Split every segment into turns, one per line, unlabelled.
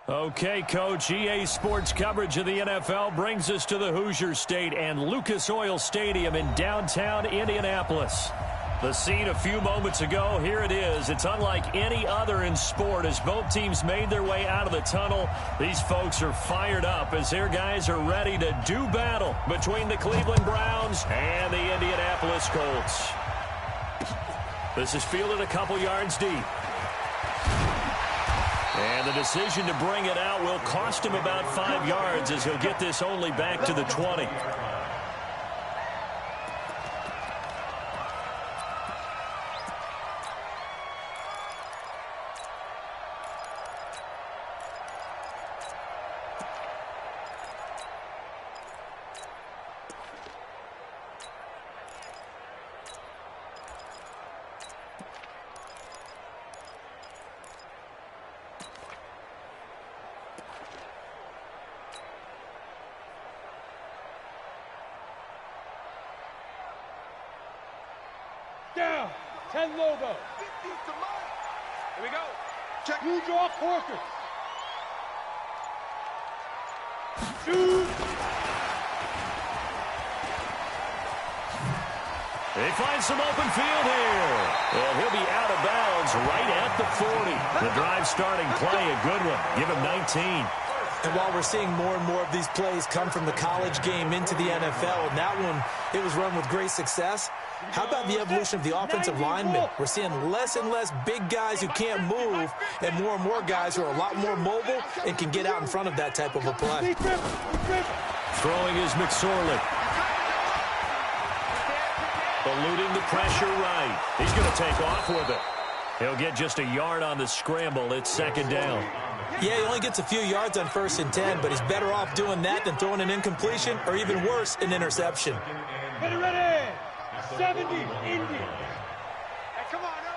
Okay, Coach, EA Sports coverage of the NFL brings us to the Hoosier State and Lucas Oil Stadium in downtown Indianapolis. The scene a few moments ago, here it is. It's unlike any other in sport as both teams made their way out of the tunnel. These folks are fired up as their guys are ready to do battle between the Cleveland Browns and the Indianapolis Colts. This is fielded a couple yards deep. And the decision to bring it out will cost him about 5 yards as he'll get this only back to the 20.
Down. 10 logo. 50 to Mike. Here we go. Check. You draw Corker. Shoot.
They find some open field here. And he'll be out of bounds right at the 40. The drive starting play, a good one. Give him 19.
And while we're seeing more and more of these plays come from the college game into the NFL, and that one, it was run with great success. How about the evolution of the offensive linemen? We're seeing less and less big guys who can't move and more guys who are a lot more mobile and can get out in front of that type of a play.
Throwing is McSorley. Eluding the pressure right. He's going to take off with it. He'll get just a yard on the scramble. It's second down.
Yeah, he only gets a few yards on 1st and 10, but he's better off doing that than throwing an incompletion or even worse, an interception.
Ready. 70, Indy. Hey, come on now.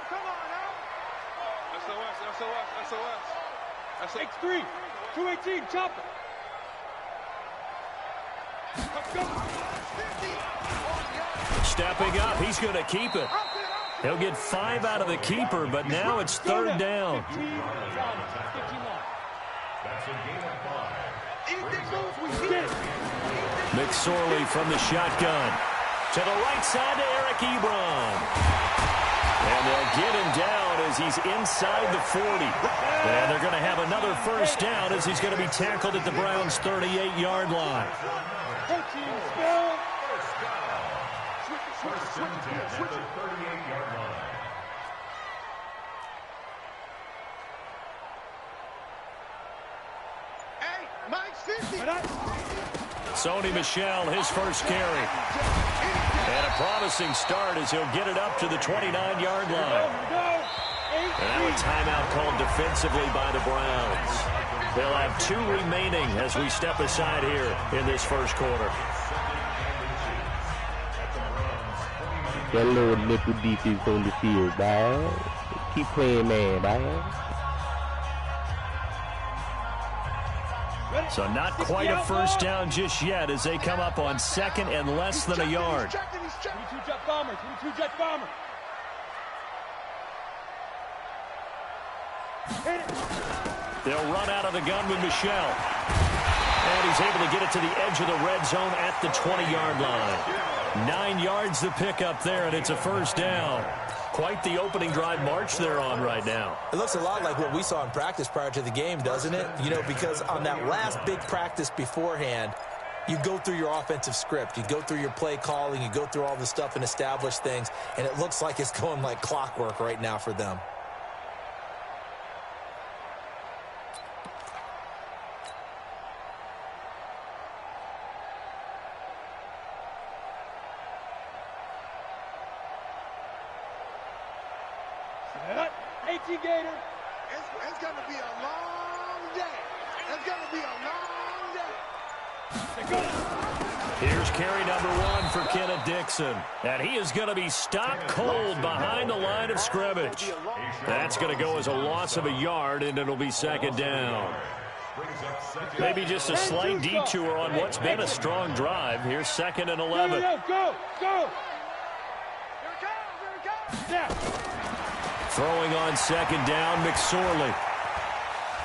SOS. X3, 218, chopper.
Stepping up, he's going to keep it. He'll get 5 out of the keeper, but now it's 3rd down. McSorley from the shotgun. To the right side to Eric Ebron. And they'll get him down as he's inside the 40. And they're going to have another 1st down as he's going to be tackled at the Browns' 38-yard line. Sony Michel, his first carry. And a promising start as he'll get it up to the 29-yard line. And now a timeout called defensively by the Browns. They'll have 2 remaining as we step aside here in this first quarter.
That little nickel defense on the field, dog. Keep playing man, dog.
So not quite a 1st down just yet as they come up on 2nd and less than a yard.
22 jet bombers.
They'll run out of the gun with Michel. And he's able to get it to the edge of the red zone at the 20-yard line. 9 yards to pick up there, and it's a 1st down. Quite the opening drive march they're on right now.
It looks a lot like what we saw in practice prior to the game, doesn't it? You know, because on that last big practice beforehand, you go through your offensive script. You go through your play calling. You go through all the stuff and establish things. And it looks like it's going like clockwork right now for them.
Gator. It's going to be a long day.
Here's carry number 1 for Kenneth Dixon. And he is going to be stopped cold behind the line of scrimmage. That's going to go as a loss of a yard, and it'll be 2nd down. Maybe just a slight detour on what's been a strong drive. Here's 2nd and 11.
Go. Here it comes.
Throwing on 2nd down, McSorley.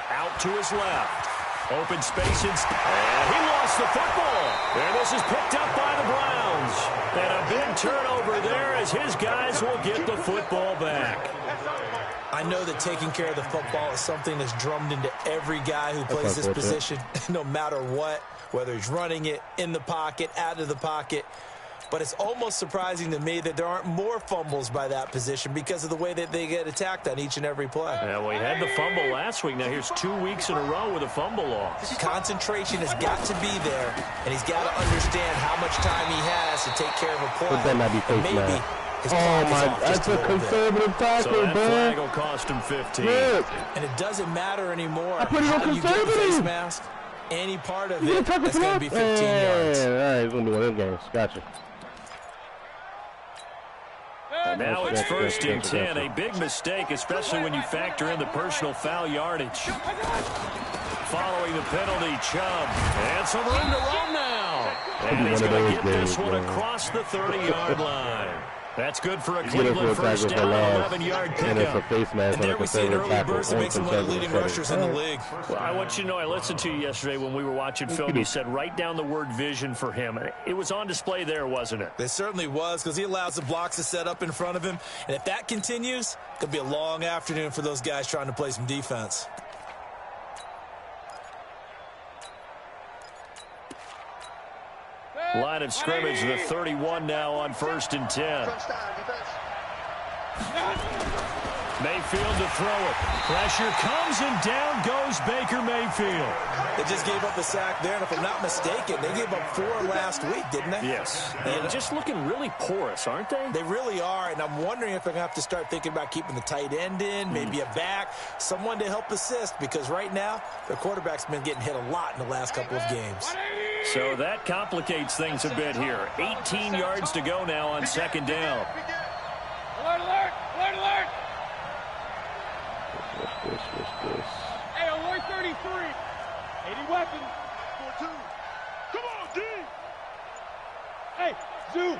Out out to his left. Open space, and he lost the football. And this is picked up by the Browns. And a big turnover there as his guys will get the football back.
I know that taking care of the football is something that's drummed into every guy who plays this position, no matter what, whether he's running it, in the pocket, out of the pocket. But it's almost surprising to me that there aren't more fumbles by that position because of the way that they get attacked on each and every play.
Yeah, we had the fumble last week. Now here's 2 weeks in a row with a fumble loss.
Concentration has got to be there, and he's got to understand how much time he has to take care of a play.
But that might be face
maybe
mask.
his
Oh,
clock is
my,
off
that's
just
a
little bit.
conservative tackle,
So that
bro.
flag will cost him 15.
Look.
And it doesn't matter anymore
I put it on
how you get the face
conservative.
mask. Any part of
You
it,
gonna
it's going to be 15 yards.
All right, he's going to be one of them games. Gotcha.
And now it's 1st and 10. A big mistake, especially when you factor in the personal foul yardage. Following the penalty, Chubb. And some room to roam now. And he's going to get this one across the 30-yard line. That's good for a Cleveland first down, 11-yard pickup.
And there we see an early burst that makes him one of the leading rushers in the league.
Well, I want you to know, I listened to you yesterday when we were watching film. You said write down the word vision for him. It was on display there, wasn't it?
It certainly was, because he allows the blocks to set up in front of him. And if that continues, it could be a long afternoon for those guys trying to play some defense.
Line of scrimmage, the 31 now on 1st and 10. Mayfield to throw it. Pressure comes, and down goes Baker Mayfield.
They just gave up a sack there, and if I'm not mistaken, they gave up 4 last week, didn't they?
Yes. And just looking really porous, aren't they?
They really are, and I'm wondering if they're going to have to start thinking about keeping the tight end in, maybe a back, someone to help assist, because right now, their quarterback's been getting hit a lot in the last couple of games.
So that complicates things a bit here. 18 yards to go now on 2nd down.
Alert, alert! Alert, alert!
What's this?
Hey, alert 33. 80 weapons. 4-2. Come on, D. Hey, Zoo.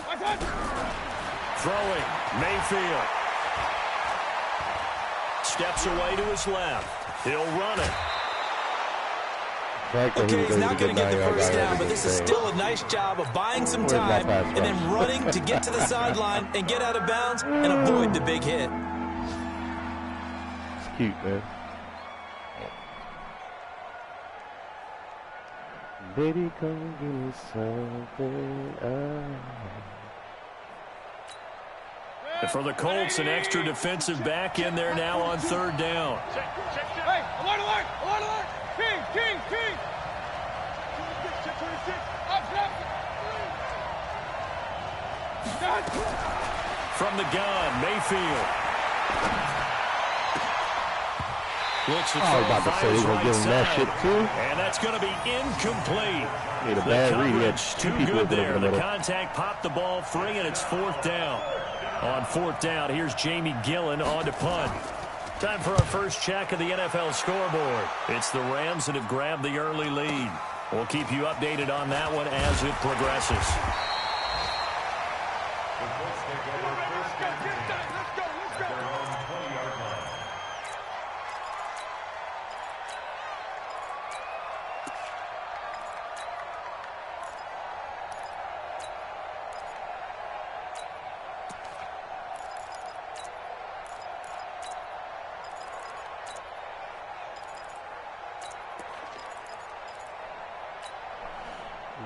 Watch out.
Throwing, Mayfield. Steps away to his left. He'll run it.
Okay, he's not going to get the first down, but this is still a nice job of buying some time and then running to get to the sideline and get out of bounds and avoid the big hit.
It's cute, man. Baby, come give me something.
And for the Colts, an extra defensive back in there now on 3rd down.
Hey, alert, alert! Alert, alert! King, King, King! 26, up, up!
From the gun, Mayfield. Looks to
I was about to say he's going to give him that shit too.
And that's going to be incomplete.
Made a
The
bad read. He had
coverage
two
too
people
good
open
there.
over the
The
middle.
contact popped the ball free, and it's 4th down. On 4th down, here's Jamie Gillen on to punt. Time for our first check of the NFL scoreboard. It's the Rams that have grabbed the early lead. We'll keep you updated on that one as it progresses.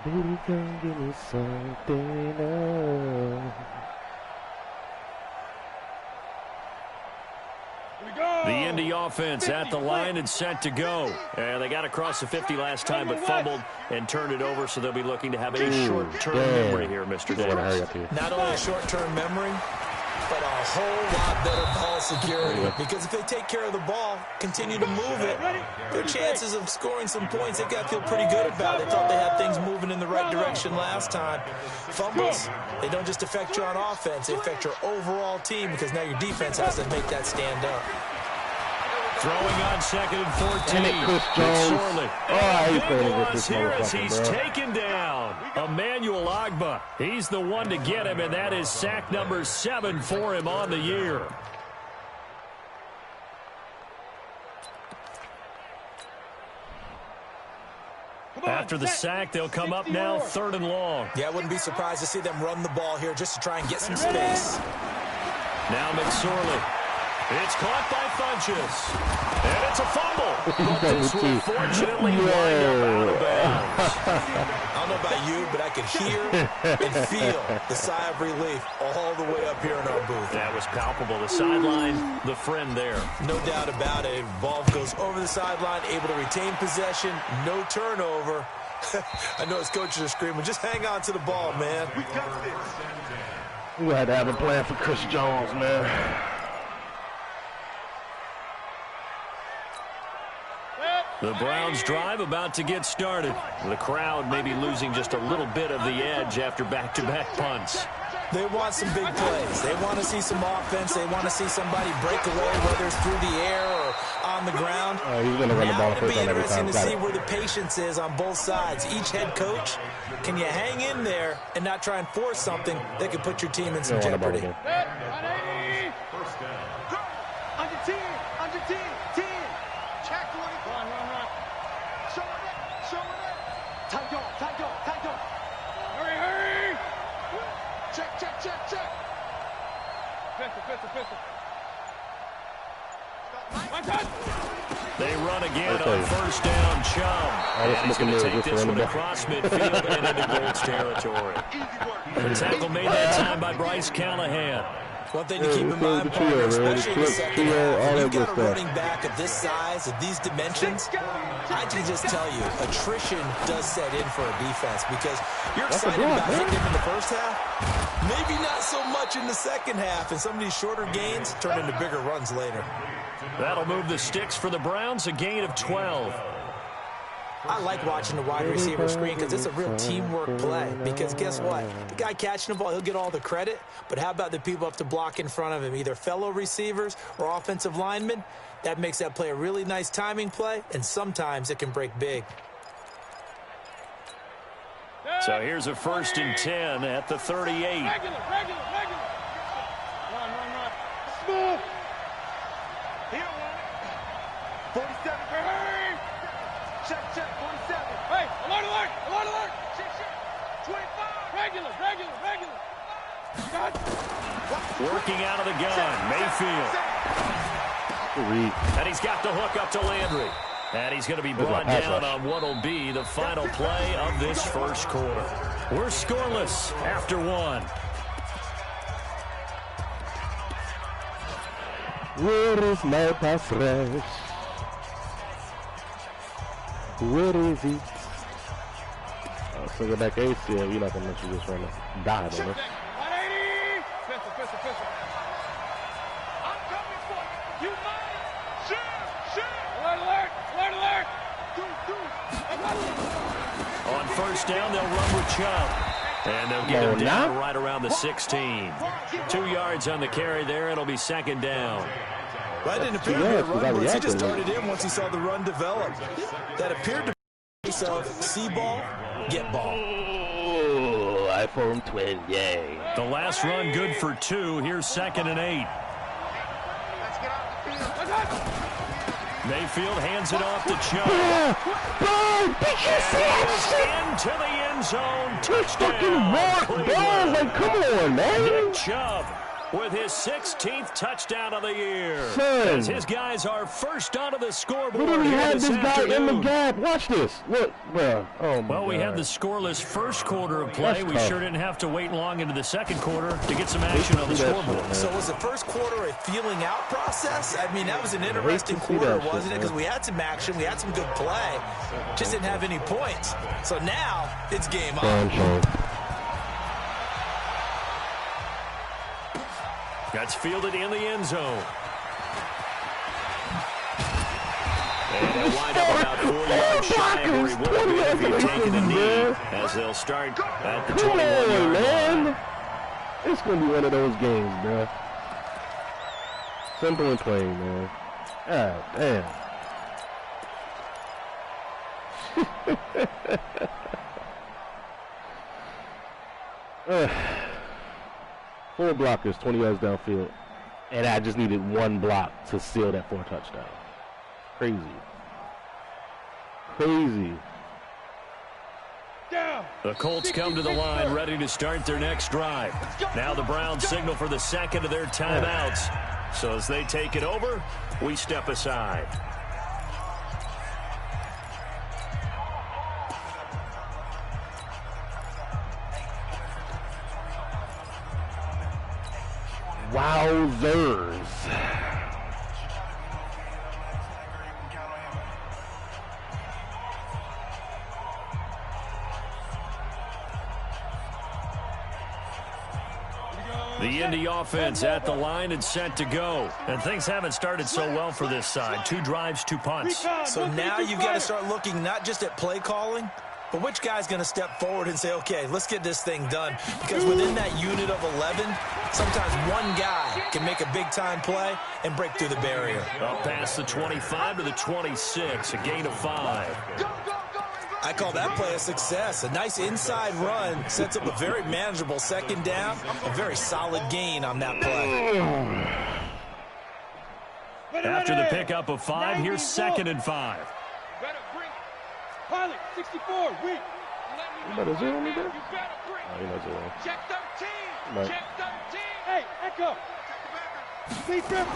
Baby, come give me something.
The Indy offense at the line and set to go. And they got across the 50 last time, but fumbled and turned it over, so they'll be looking to have a short-term memory here, Mr. Davis.
Not only a short-term memory, but a whole lot better ball security. Because if they take care of the ball, continue to move it, their chances of scoring some points, they've got to feel pretty good about it. They thought they had things moving in the right direction last time. Fumbles, they don't just affect you on offense, they affect your overall team, because now your defense has to make that stand up.
Throwing on 2nd and 14.
Damn it, Chris Jones.
McSorley.
Oh, he's playing against this
Here as
motherfucker,
he's
bro.
taken down. Emmanuel Ogbah. He's the one to get him, and that is sack number 7 for him on the year. After the sack, they'll come up now 3rd and long.
Yeah, I wouldn't be surprised to see them run the ball here just to try and get some space.
Now McSorley. It's caught by Funchess. And it's a fumble. But this will fortunately wind up out of bounds.
I don't know about you, but I could hear and feel the sigh of relief all the way up here in our booth.
That was palpable. The sideline, the friend there.
No doubt about it. Ball goes over the sideline, able to retain possession, no turnover. I know his coaches are screaming, just hang on to the ball, man.
We had to have a plan for Chris Jones, man.
The Browns drive about to get started. The crowd may be losing just a little bit of the edge after back-to-back punts.
They want some big plays. They want to see some offense. They want to see somebody break away, whether it's through the air or on the ground.
He's going to run the ball
It'll
first
be
on every
interesting
time.
to see where the patience is on both sides. Each head coach, can you hang in there and not try and force something that could put your team in some jeopardy?
Under 10, under 10, 10. Check 20. Run. Show it. Tight on. Hurry. Check. Pistol.
They run again on 1st down, Chubb. And he's going to take this one across midfield and into Colts territory. The tackle made that time by Bryce Callahan.
One thing to keep in mind, Parker, especially in the second half, you've got a running back of this size, of these dimensions, I can just tell you, attrition does set in for a defense because you're excited about hitting him in the first half, maybe not so much in the second half, and some of these shorter gains turn into bigger runs later.
That'll move the sticks for the Browns, a gain of 12.
I like watching the wide receiver screen because it's a real teamwork play. Because guess what? The guy catching the ball, he'll get all the credit. But how about the people up to block in front of him, either fellow receivers or offensive linemen? That makes that play a really nice timing play, and sometimes it can break big.
So here's a 1st and 10 at the 38.
Regular. Run. Smooth. He don't want it. 47. Hurry. Check. 47. Hey, alert. Check. 25. Regular.
Working out of the gun, Mayfield. And he's got the hook up to Landry. And he's going to be brought down on what will be the final play of this first quarter. We're scoreless after 1.
Where is my pass rush? Where is he? So go back ACL, you're not going to let you just run a dive on it.
180. Pistol. I'm coming for you. You mind? Shoot. Alert.
On 1st down, they'll run with Chubb. And they'll get him down right around the 16. 2 yards on the carry there. It'll be 2nd down.
Well, that didn't appear to be a run blitz. He just started in once he saw the run develop. That appeared to be a case of see ball, get ball.
Oh, iPhone 12, yay.
The last run good for 2. Here's 2nd and 8. Mayfield hands it off to Chubb.
Did you see that shit?
Into the end zone. Touchdown.
Fucking walk, bro. Like, come on, man.
Nick Chubb with his 16th touchdown of the year.
Son.
As his guys are first onto the scoreboard.
Literally had this guy in the
afternoon.
gap. Watch this. Look, bro. Oh, my
Well, we
God.
had the scoreless first quarter of play.
That's
We
tough.
sure didn't have to wait long into the second quarter to get some action on the scoreboard.
So was the first quarter a feeling out process? I mean, that was an interesting quarter, wasn't it? Because we had some action, we had some good play, just didn't have any points. So now it's game on.
That's fielded in the end zone. And they'll wind up about 4 yards shy of where he would have been if he'd taken a knee, as they'll start at the 21-yard line.
It's going to be one of those games, bro. Simple and plain, man. God damn. Four blockers, 20 yards downfield. And I just needed one block to seal that for a touchdown. Crazy. Crazy.
The Colts come to the line ready to start their next drive. Now the Browns signal for the second of their timeouts. So as they take it over, we step aside.
Wowzers.
The Indy offense at the line and set to go. And things haven't started so well for this side. 2 drives, 2 punts.
So now you've got to start looking not just at play calling, but which guy's going to step forward and say, okay, let's get this thing done. Because within that unit of 11, sometimes one guy can make a big-time play and break through the barrier.
Up past the 25 to the 26, a gain of 5.
I call that play a success. A nice inside run sets up a very manageable second down, a very solid gain on that play.
After the pickup of 5, here's 2nd and 5.
Pilot, 64, weak.
You better zero me there? Oh, you're not zero.
Check 13.
Right.
Check 13. Hey, Echo. Lead River.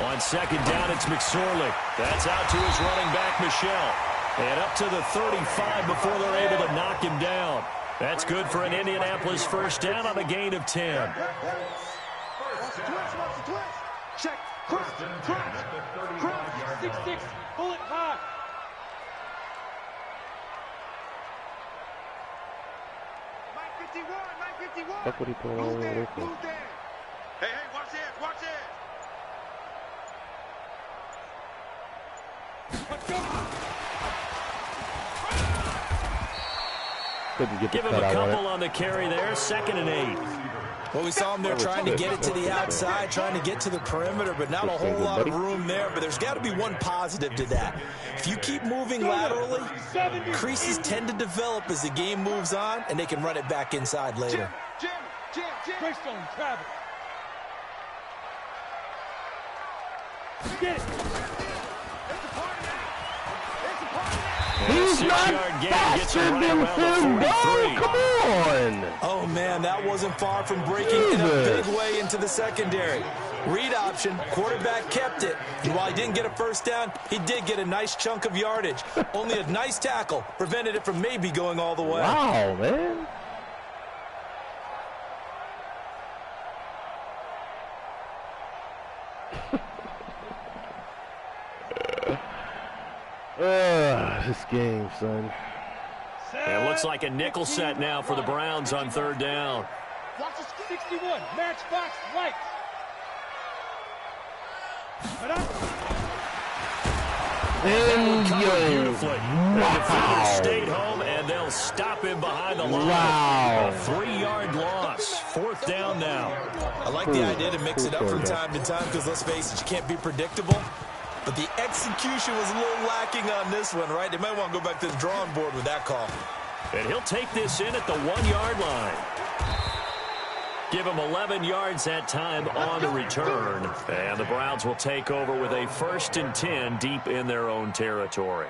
On 2nd down, it's McSorley. That's out to his running back, Michelle. And up to the 35 before they're able to knock him down. That's good for an Indianapolis first down on a gain of 10.
Check. Cross. 6-6. Bullet high.
Fuck what he put on away from.
Hey, watch it. Let's go.
Couldn't get the
Give him
cut
a
out on
couple
it.
on the carry there. 2nd and 8.
Well, we saw him there trying to get it to the outside, trying to get to the perimeter, but not a whole lot of room there. But there's got to be one positive to that. If you keep moving laterally, creases tend to develop as the game moves on, and they can run it back inside later.
Greystone, travel. Get it.
He's not faster than him, dog. Come on.
Oh, man, that wasn't far from breaking in a big way into the secondary. Read option, quarterback kept it, and while he didn't get a first down, he did get a nice chunk of yardage. Only a nice tackle prevented it from maybe going all the way.
Wow, man. This game, son.
It looks like a nickel set now for the Browns on 3rd down.
61, matchbox light.
And
Beautifully. The defender stayed home, and they'll stop him behind the line.
Wow.
A 3-yard loss. 4th down now.
I like the idea to mix it up from time to time because, let's face it, you can't be predictable. But the execution was a little lacking on this one, right? They might want to go back to the drawing board with that call.
And he'll take this in at the 1-yard line. Give him 11 yards that time on the return. And the Browns will take over with a 1st and 10 deep in their own territory.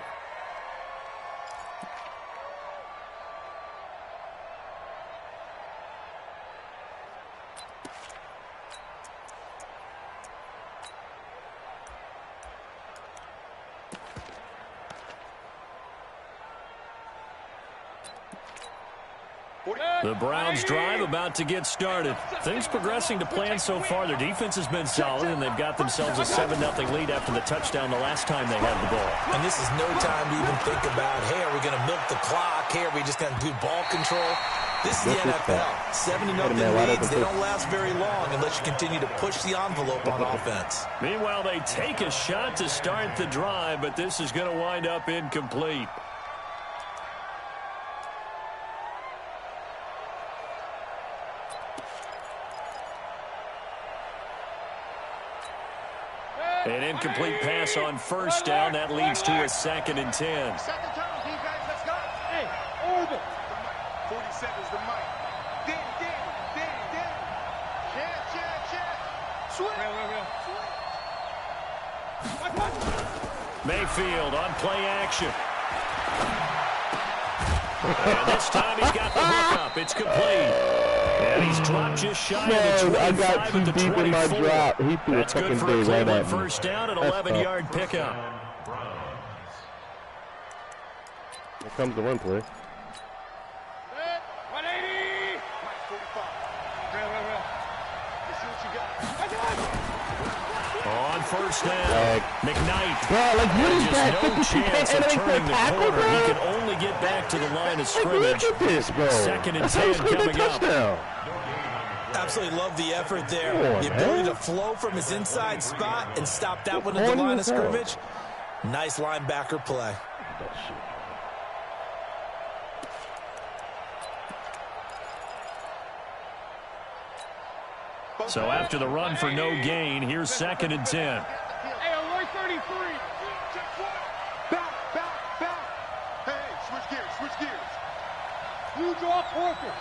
The Browns drive about to get started. Things progressing to plan so far. Their defense has been solid, and they've got themselves a 7-0 lead after the touchdown the last time they had the ball.
And this is no time to even think about, hey, are we going to milk the clock? Hey, are we just going to do ball control? This is the NFL. 7-0 leads, they don't last very long unless you continue to push the envelope on offense.
Meanwhile, they take a shot to start the drive, but this is going to wind up incomplete. An incomplete pass on first down. That leads to a 2nd and 10.
Second time, defense, let's go. Hey, orbit. 40 seconds to Mike. Danny. Check. Swing.
Mayfield on play action. And this time he's got the hook up. It's complete. And he's dropped just shy of the 25
I got too
at the
deep
24.
in my drop. He threw
That's
a
good
fucking
for a
dig right
Cleveland
at me.
first down, an 11-yard pickup.
Here comes the run play.
180. Mike 45. Real. Let's see what you got.
On first down, McKnight.
Bro, like, what is
Just
that?
no chance of turning the
tackle,
corner.
bro?
He can only get back to the line of scrimmage.
Look at this, bro.
2nd and
That's how you
10
scored that
coming up.
touchdown.
Absolutely love the effort there.
Come on,
The ability
man.
to flow from his inside spot and stop that one at the line of scrimmage. Nice linebacker play.
That shit.
So after the run for no gain, here's 2nd and 10.
Hey, alert 33. Back. Hey, switch gears. You draw Porter.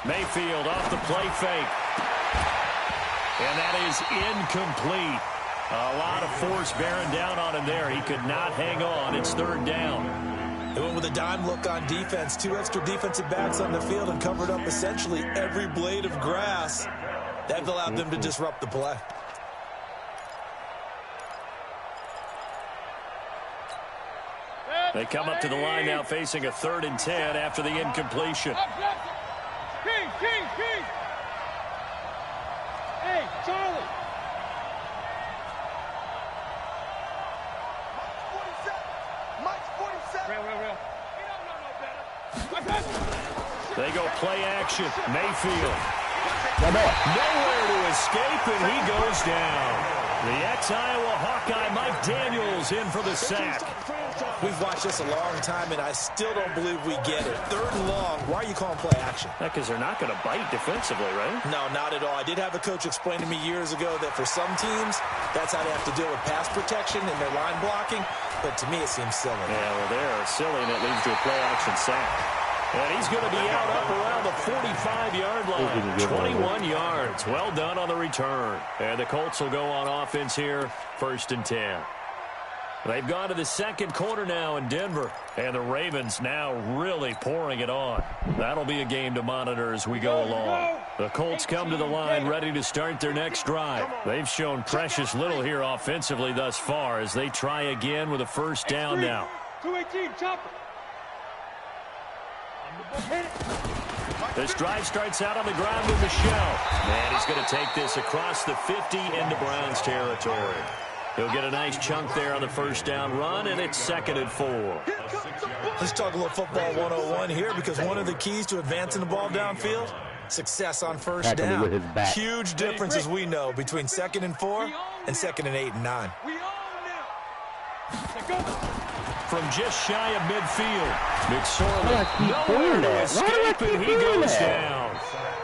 Mayfield off the play fake. And that is incomplete. A lot of force bearing down on him there. He could not hang on. It's 3rd down.
They went with a dime look on defense. 2 extra defensive backs on the field and covered up essentially every blade of grass. That allowed them to disrupt the play.
They come up to the line now facing a 3rd and 10 after the incompletion.
King. Hey, Charlie. Mike's 47. Real.
They go play action. Mayfield. Nowhere to escape, and he goes down. The ex-Iowa Hawkeye Mike Daniels in for the sack.
We've watched this a long time, and I still don't believe we get it. 3rd and long. Why are you calling play action?
Because they're not going to bite defensively, right?
No, not at all. I did have a coach explain to me years ago that for some teams, that's how they have to deal with pass protection and their line blocking. But to me, it seems silly.
Yeah, well, they're silly, and it leads to a play-action sack. And he's going to be out up around the 45-yard line. 21 yards. Well done on the return. And the Colts will go on offense here, 1st and 10. They've gone to the 2nd quarter now in Denver. And the Ravens now really pouring it on. That'll be a game to monitor as we go along. The Colts come to the line ready to start their next drive. They've shown precious little here offensively thus far as they try again with a 1st down now.
218, chopper.
This drive starts out on the ground with Michelle. And he's going to take this across the 50 into Browns territory. He'll get a nice chunk there on the 1st down run, and it's 2nd and 4.
Let's talk a little football 101 here, because one of the keys to advancing the ball downfield, success on 1st down.
With his back.
Huge difference, as we know, between 2nd and 4 and 2nd and 8 and 9.
We own now.
From just shy of midfield, McSorley
doing
nowhere to
that? Why do I
escape,
keep
and he
doing
goes
that?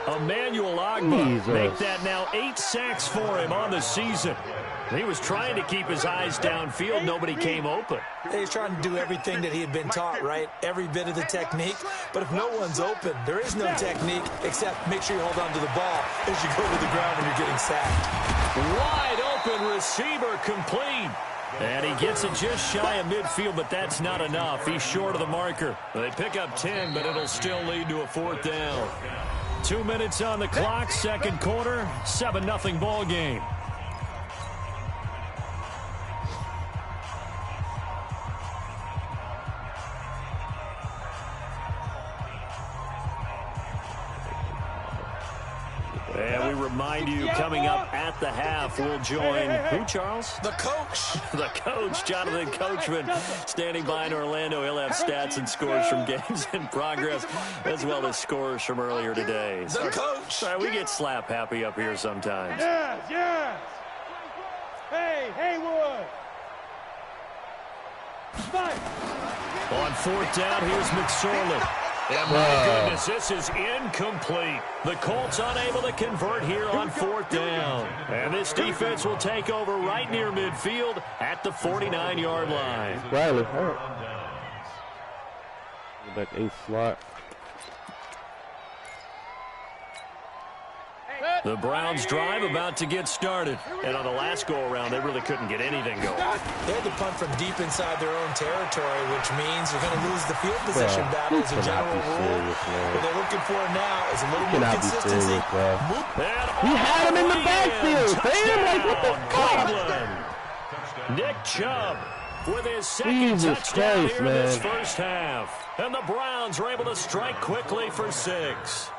down. Emmanuel Ogbah
Jesus.
make that now 8 sacks for him on the season. He was trying to keep his eyes downfield. Nobody came open.
He's trying to do everything that he had been taught, right? Every bit of the technique. But if no one's open, there is no technique except make sure you hold on to the ball as you go to the ground when you're getting sacked.
Wide open receiver complete. And he gets it just shy of midfield, but that's not enough. He's short of the marker. They pick up 10, but it'll still lead to a 4th down. 2 minutes on the clock, 2nd quarter, 7-0 ball game. And we remind you, coming up at the half, we'll join who, Charles?
The coach.
The coach, Jonathan Coachman, standing by in Orlando. He'll have stats and scores from games in progress, as well as scores from earlier today.
The coach.
Sorry, we get slap happy up here sometimes.
Yes. Hey, Haywood. Fight.
On 4th down, here's McSorley. And my goodness, this is incomplete. The Colts unable to convert here on 4th down. And this defense will take over right near midfield at the 49-yard line.
Riley, back 8 slot.
The Browns drive about to get started. And on the last go-around, they really couldn't get anything going.
They had to punt from deep inside their own territory, which means they're going to lose the field position battle as a general rule. What they're looking for now is a little more consistency.
He had him in the backfield. Damn, like, what the fuck?
Nick Chubb with his second touchdown here in this first half. And the Browns are able to strike quickly for 6.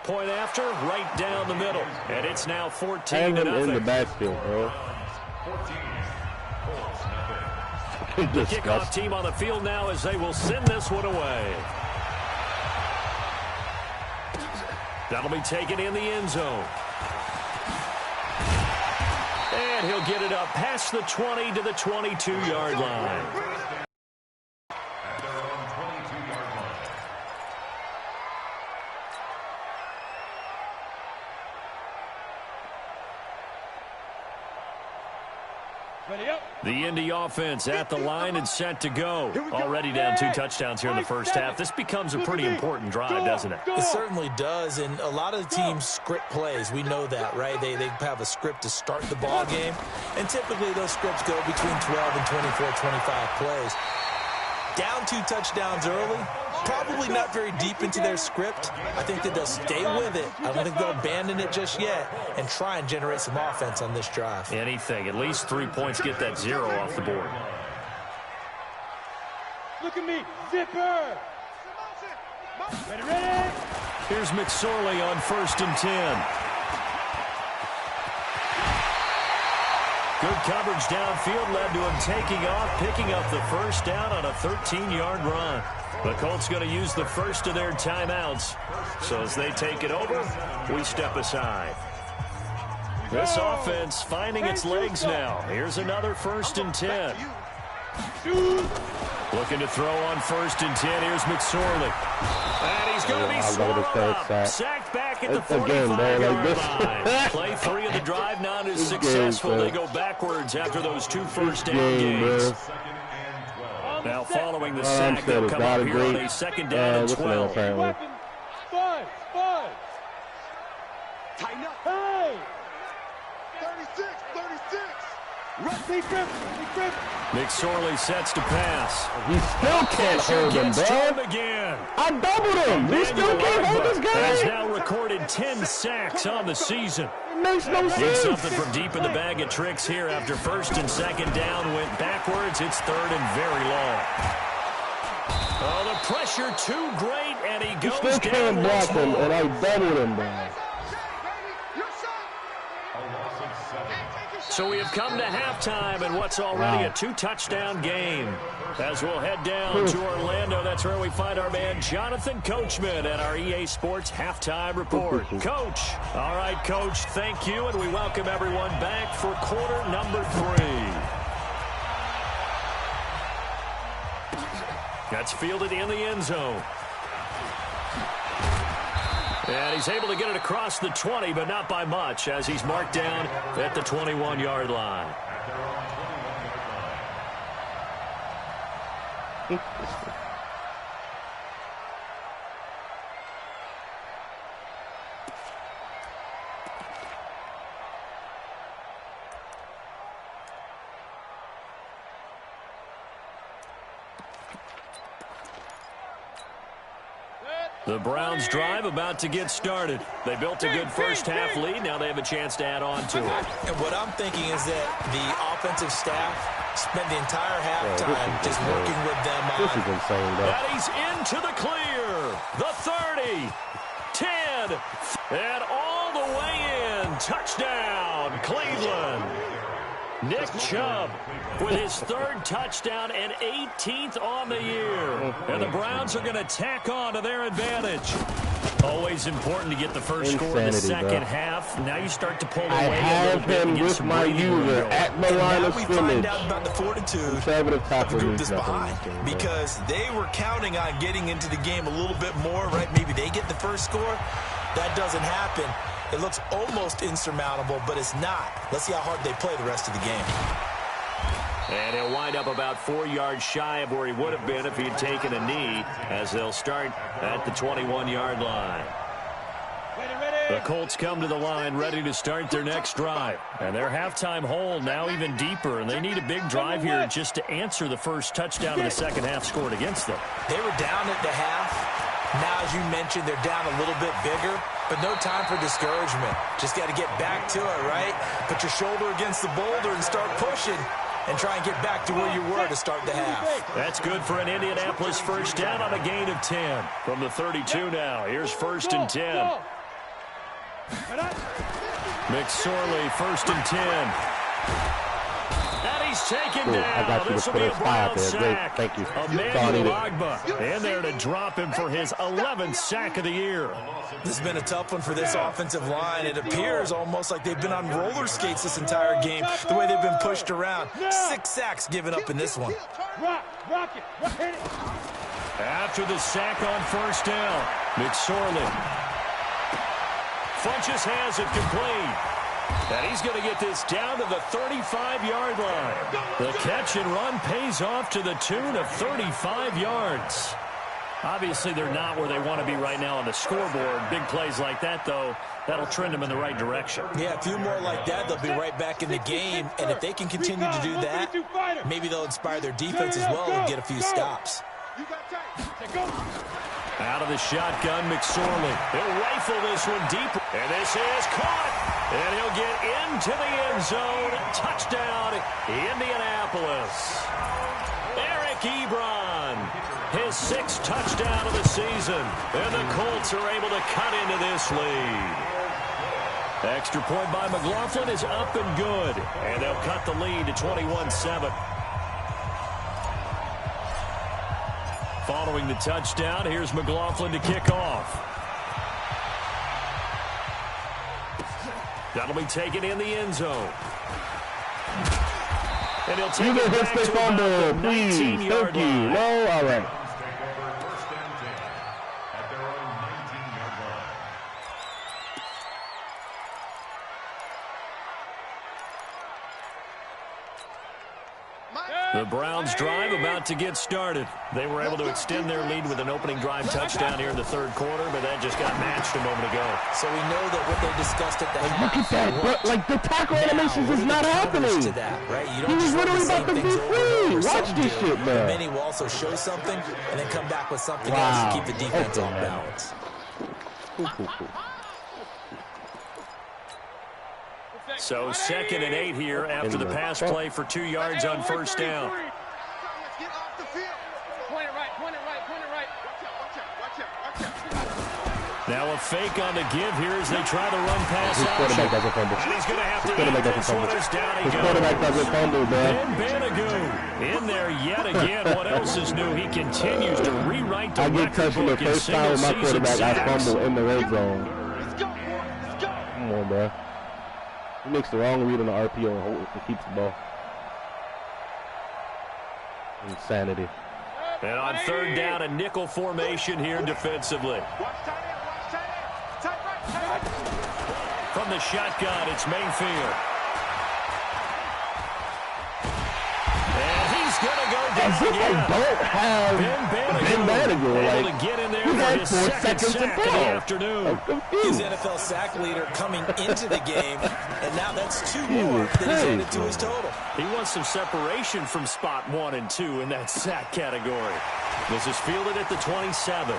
Point after, right down the middle. And it's now 14-0.
In the backfield, bro.
The kickoff team on the field now as they will send this one away. That'll be taken in the end zone. And he'll get it up past the 20 to the 22-yard line. The Indy offense at the line and set to go. Already down 2 touchdowns here in the first half. This becomes a pretty important drive, doesn't it?
It certainly does, and a lot of the teams script plays. We know that, right? They have a script to start the ball game, and typically those scripts go between 12 and 24, 25 plays. Down 2 touchdowns early, probably not very deep into their script. I think that they'll stay with it. I don't think they'll abandon it just yet and try and generate some offense on this drive.
Anything. At least 3 points, get that 0 off the board.
Look at me, zipper. Ready?
Here's McSorley on 1st and 10. Good coverage downfield led to him taking off, picking up the first down on a 13-yard run. The Colts going to use the first of their timeouts. So as they take it over, we step aside. This offense finding its legs now. Here's another 1st and 10. Looking to throw on 1st and 10. Here's McSorley. And he's going to be swallowed up. Sacked back at the 45-yard line. Play 3 of the drive not as successful. They go backwards after those 2 first-down gains. Now following the sack, they'll come up here on a 2nd down and 12.
Spud. Tighten up. Hey! 36.
McSorley sets to pass.
He still can't hold him, bro.
Again.
I doubled him. He still can't hold this guy.
Has now recorded 10 sacks on the season.
It makes no sense.
Something from deep in the bag of tricks here after 1st and 2nd down went backwards. It's 3rd and very long. Oh, the pressure too great, and he goes down.
Still can't block him, and I doubled him, bro.
So we have come to halftime in what's already a 2-touchdown game. As we'll head down to Orlando, that's where we find our man Jonathan Coachman at our EA Sports Halftime Report. Coach. All right, Coach, thank you, and we welcome everyone back for quarter number 3. That's fielded in the end zone. And he's able to get it across the 20, but not by much, as he's marked down at the 21-yard line. The Browns drive about to get started. They built a good first half lead. Now they have a chance to add on to it.
And what I'm thinking is that the offensive staff spent the entire halftime just working with them on.
This is insane, bro.
And he's into the clear. The 30, 10, and all the way in. Touchdown, Cleveland. Nick Chubb with his 3rd touchdown and 18th on the year. And the Browns are going to tack on to their advantage. Always important to get the first score in the second half. Now you start to pull away
I
a little
have
bit and
him
get
with
some
my
breathing room
user
going.
at the line of
we
scrimmage.
find out about the fortitude of the group that's behind, because they were counting on getting into the game a little bit more, right? Maybe they get the first score. That doesn't happen. It looks almost insurmountable, but it's not. Let's see how hard they play the rest of the game.
And he'll wind up about 4 yards shy of where he would have been if he had taken a knee, as they'll start at the 21-yard line. The Colts come to the line ready to start their next drive. And their halftime hole now even deeper, and they need a big drive here just to answer the first touchdown of the second half scored against them.
They were down at the half. Now, as you mentioned, they're down a little bit bigger, but no time for discouragement. Just got to get back to it, right? Put your shoulder against the boulder and start pushing, and try and get back to where you were to start the half.
That's good for an Indianapolis first down on a gain of 10. From the 32 now, here's 1st and 10. McSorley, 1st and 10. And he's taken down.
I got you
This
to
will
put
be
a
a
spy
Brown
there. Great,
sack.
thank you.
Emmanuel Ogbah in there to drop him for his 11th sack of the year.
This has been a tough one for this offensive line. It appears almost like they've been on roller skates this entire game, the way they've been pushed around. 6 sacks given up in this one.
After the sack on first down, McSorley. Funches has it complete. And he's going to get this down to the 35-yard line. The catch and run pays off to the tune of 35 yards. Obviously, they're not where they want to be right now on the scoreboard. Big plays like that, though, that'll trend them in the right direction.
Yeah, a few more like that, they'll be right back in the game. And if they can continue to do that, maybe they'll inspire their defense as well and get a few stops.
Out of the shotgun, McSorley. He'll rifle this one deep. And this is caught. And he'll get into the end zone. Touchdown, Indianapolis. Eric Ebron, his 6th touchdown of the season. And the Colts are able to cut into this lead. Extra point by McLaughlin is up and good. And they'll cut the lead to 21-7. Following the touchdown, here's McLaughlin to kick off. That'll be taken in the end zone. And he'll take it back to about the 19-yard line.
No, all right.
The Browns drive about to get started. They were able to extend their lead with an opening drive touchdown here in the 3rd quarter, but that just got matched a moment ago.
So we know that what they discussed at the half.
Look at that, but like the tackle animations is not happening.
To that, right? You
He
don't
was
just
literally about to be free. Watch this shit, man.
Many will also show something and then come back with something else to keep the defense off balance.
So 2nd and 8 here after the pass play for 2 yards on first down. Now a fake on the give here as they try to run pass
His quarterback doesn't fumble.
And he's going to have to
His quarterback doesn't fumble. His quarterback doesn't fumble, man.
Ben Banagoo in there yet again. What else is new? He continues to rewrite the
I get touched for the first time with my quarterback. I fumble in the red zone. Come on, bro. He makes the wrong read on the RPO and keeps the ball. Insanity.
And on 3rd down, a nickel formation here defensively. From the shotgun, it's Mayfield. And he's going to go down
As if they don't have Ben Banagoo.
Able to get in there for his 2nd sack of the afternoon.
He's NFL sack leader coming into the game, and now that's 2 more that he's added to his total.
He wants some separation from spot 1 and 2 in that sack category. This is fielded at the 27.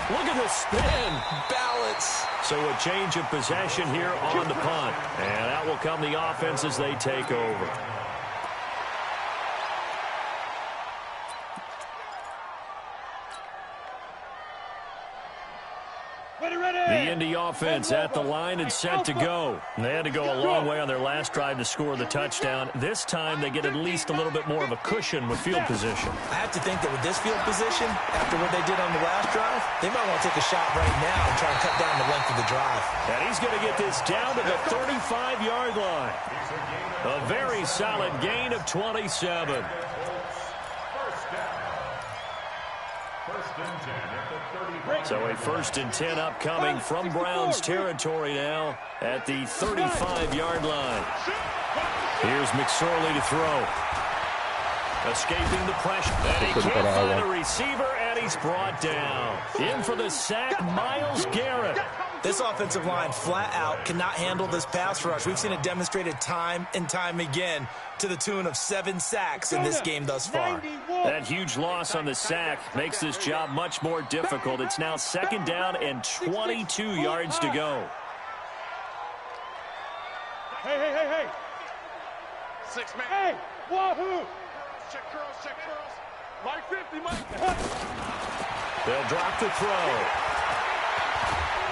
Look at the spin.
Balance.
So a change of possession here on the punt. And out will come the offense as they take over. The Indy offense at the line and set to go. They had to go a long way on their last drive to score the touchdown. This time they get at least a little bit more of a cushion with field position.
I have to think that with this field position, after what they did on the last drive, they might want to take a shot right now and try and cut down the length of the drive.
And he's going to get this down to the 35-yard line. A very solid gain of 27. So a 1st and 10 upcoming from Browns territory now at the 35-yard line. Here's McSorley to throw. Escaping the pressure. And he can't find a receiver, and he's brought down. In for the sack, Myles Garrett.
This offensive line flat out cannot handle this pass rush. We've seen it demonstrated time and time again to the tune of 7 sacks in this game thus far.
That huge loss on the sack makes this job much more difficult. It's now 2nd down and 22 yards to go.
Hey. 6 man. Hey, wahoo. Check curls. Mike 50, Mike.
They'll drop the throw.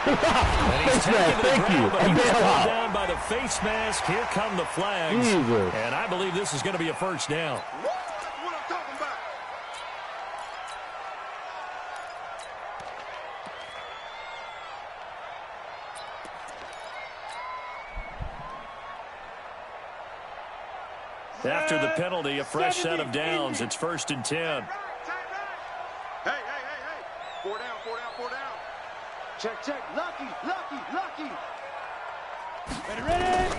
And he's taken to the ground, but he was pulled down by the face mask. Here come the flags. And I believe this is going to be a 1st down.
What I'm talking about.
After the penalty, a fresh set of downs. It's 1st and 10.
Hey. 4 down. Check. Lucky. Ready.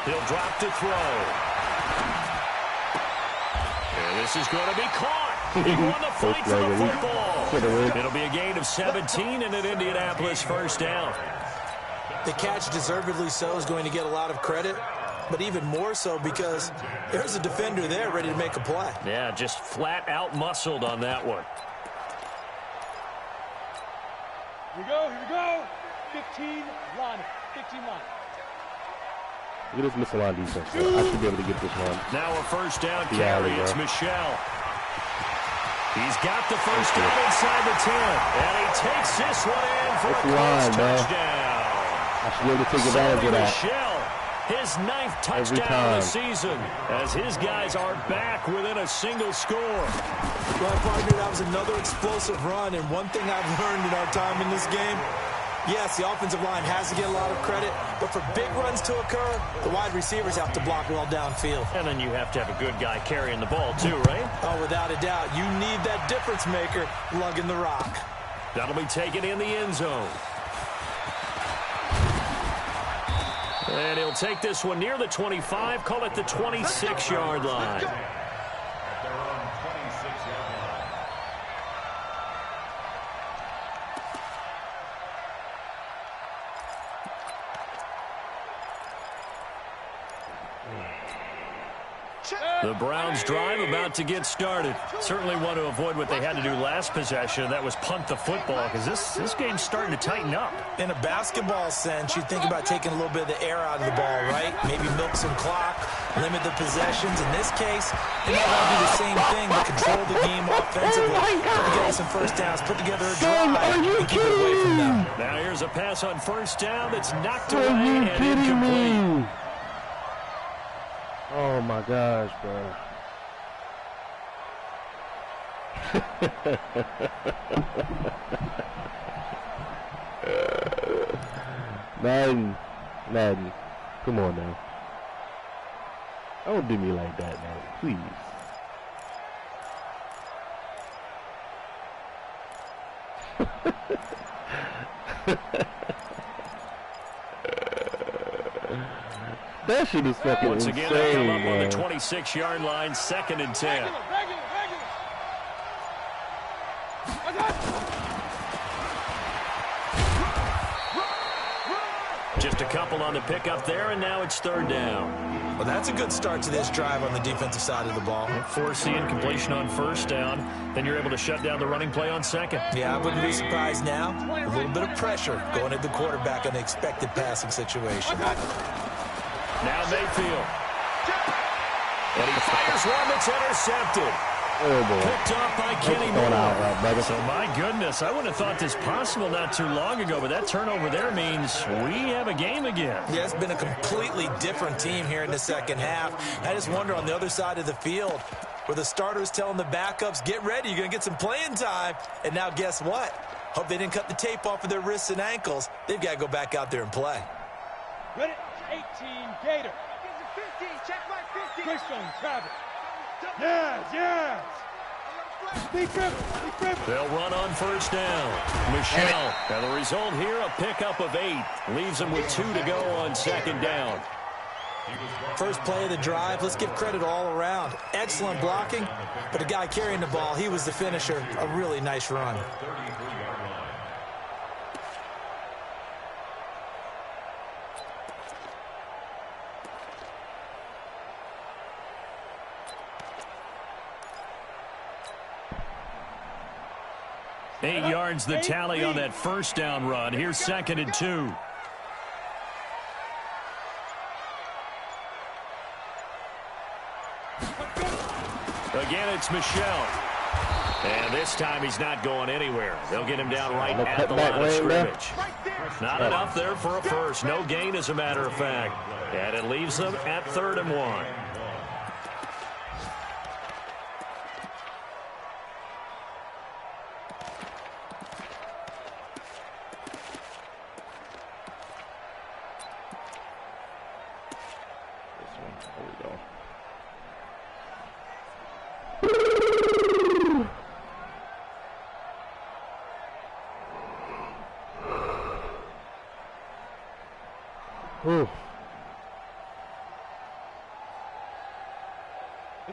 He'll drop to throw. And this is going to be caught. He won the fight for the football. It'll be a gain of 17 and an Indianapolis 1st down.
The catch, deservedly so, is going to get a lot of credit, but even more so because there's a defender there ready to make a play.
Yeah, just flat out muscled on that one.
Here we go. 15 line.
Look at this misaligned defense. I should be able to get this one.
Now a 1st down carry. It's Michelle. He's got the 1st down inside the 10. And he takes this one in for a close touchdown.
I should be able to take advantage of that.
Michelle, his 9th touchdown of the season, as his guys are back within a single score.
Well, partner, that was another explosive run, and one thing I've learned in our time in this game, yes, the offensive line has to get a lot of credit, but for big runs to occur, the wide receivers have to block well downfield.
And then you have to have a good guy carrying the ball too, right?
Oh, without a doubt. You need that difference maker lugging the rock.
That'll be taken in the end zone. And he'll take this one near the 25, call it the 26-yard line. The Browns drive about to get started. Certainly want to avoid what they had to do last possession. That was punt the football, because this game's starting to tighten up.
In a basketball sense, you think about taking a little bit of the air out of the ball, right? Maybe milk some clock, limit the possessions. In this case, they might want to do the same thing, but control the game offensively. Put together some 1st downs, put together a drive, and keep it away from them.
Now here's a pass on 1st down that's knocked away and incomplete.
Oh my gosh, bro. Madden. Come on now. Don't do me like that, man. Please. That shit is fucking
Once
insane,
again, they come up
man.
on the 26-yard line, 2nd and 10. Just a couple on the pickup there, and now it's 3rd down.
Well, that's a good start to this drive on the defensive side of the ball.
Forcing completion on 1st down, then you're able to shut down the running play on 2nd.
Yeah, I wouldn't be surprised now. A little bit of pressure going at the quarterback in an expected passing situation.
Now Mayfield. And he fires one that's intercepted.
Oh, boy.
Picked off by Kenny
Going out,
Moore. So, my goodness, I wouldn't have thought this possible not too long ago, but that turnover there means we have a game again.
Yeah, it's been a completely different team here in the second half. I just wonder on the other side of the field where the starters telling the backups, get ready, you're going to get some playing time. And now guess what? Hope they didn't cut the tape off of their wrists and ankles. They've got to go back out there and play.
Ready? 18, Gator.
50, check my 50.
Christian Travis. Yes.
They'll run on first down. Michelle. And the result here, a pickup of 8. Leaves them with 2 to go on second down.
First play of the drive, let's give credit all around. Excellent blocking, but the guy carrying the ball, he was the finisher. A really nice run.
Eight yards the tally on that first down run. Here's second and 2. Again, it's Michelle. And this time he's not going anywhere. They'll get him down right at the line of scrimmage. Not enough there for a first. No gain, as a matter of fact. And it leaves them at 3rd and 1.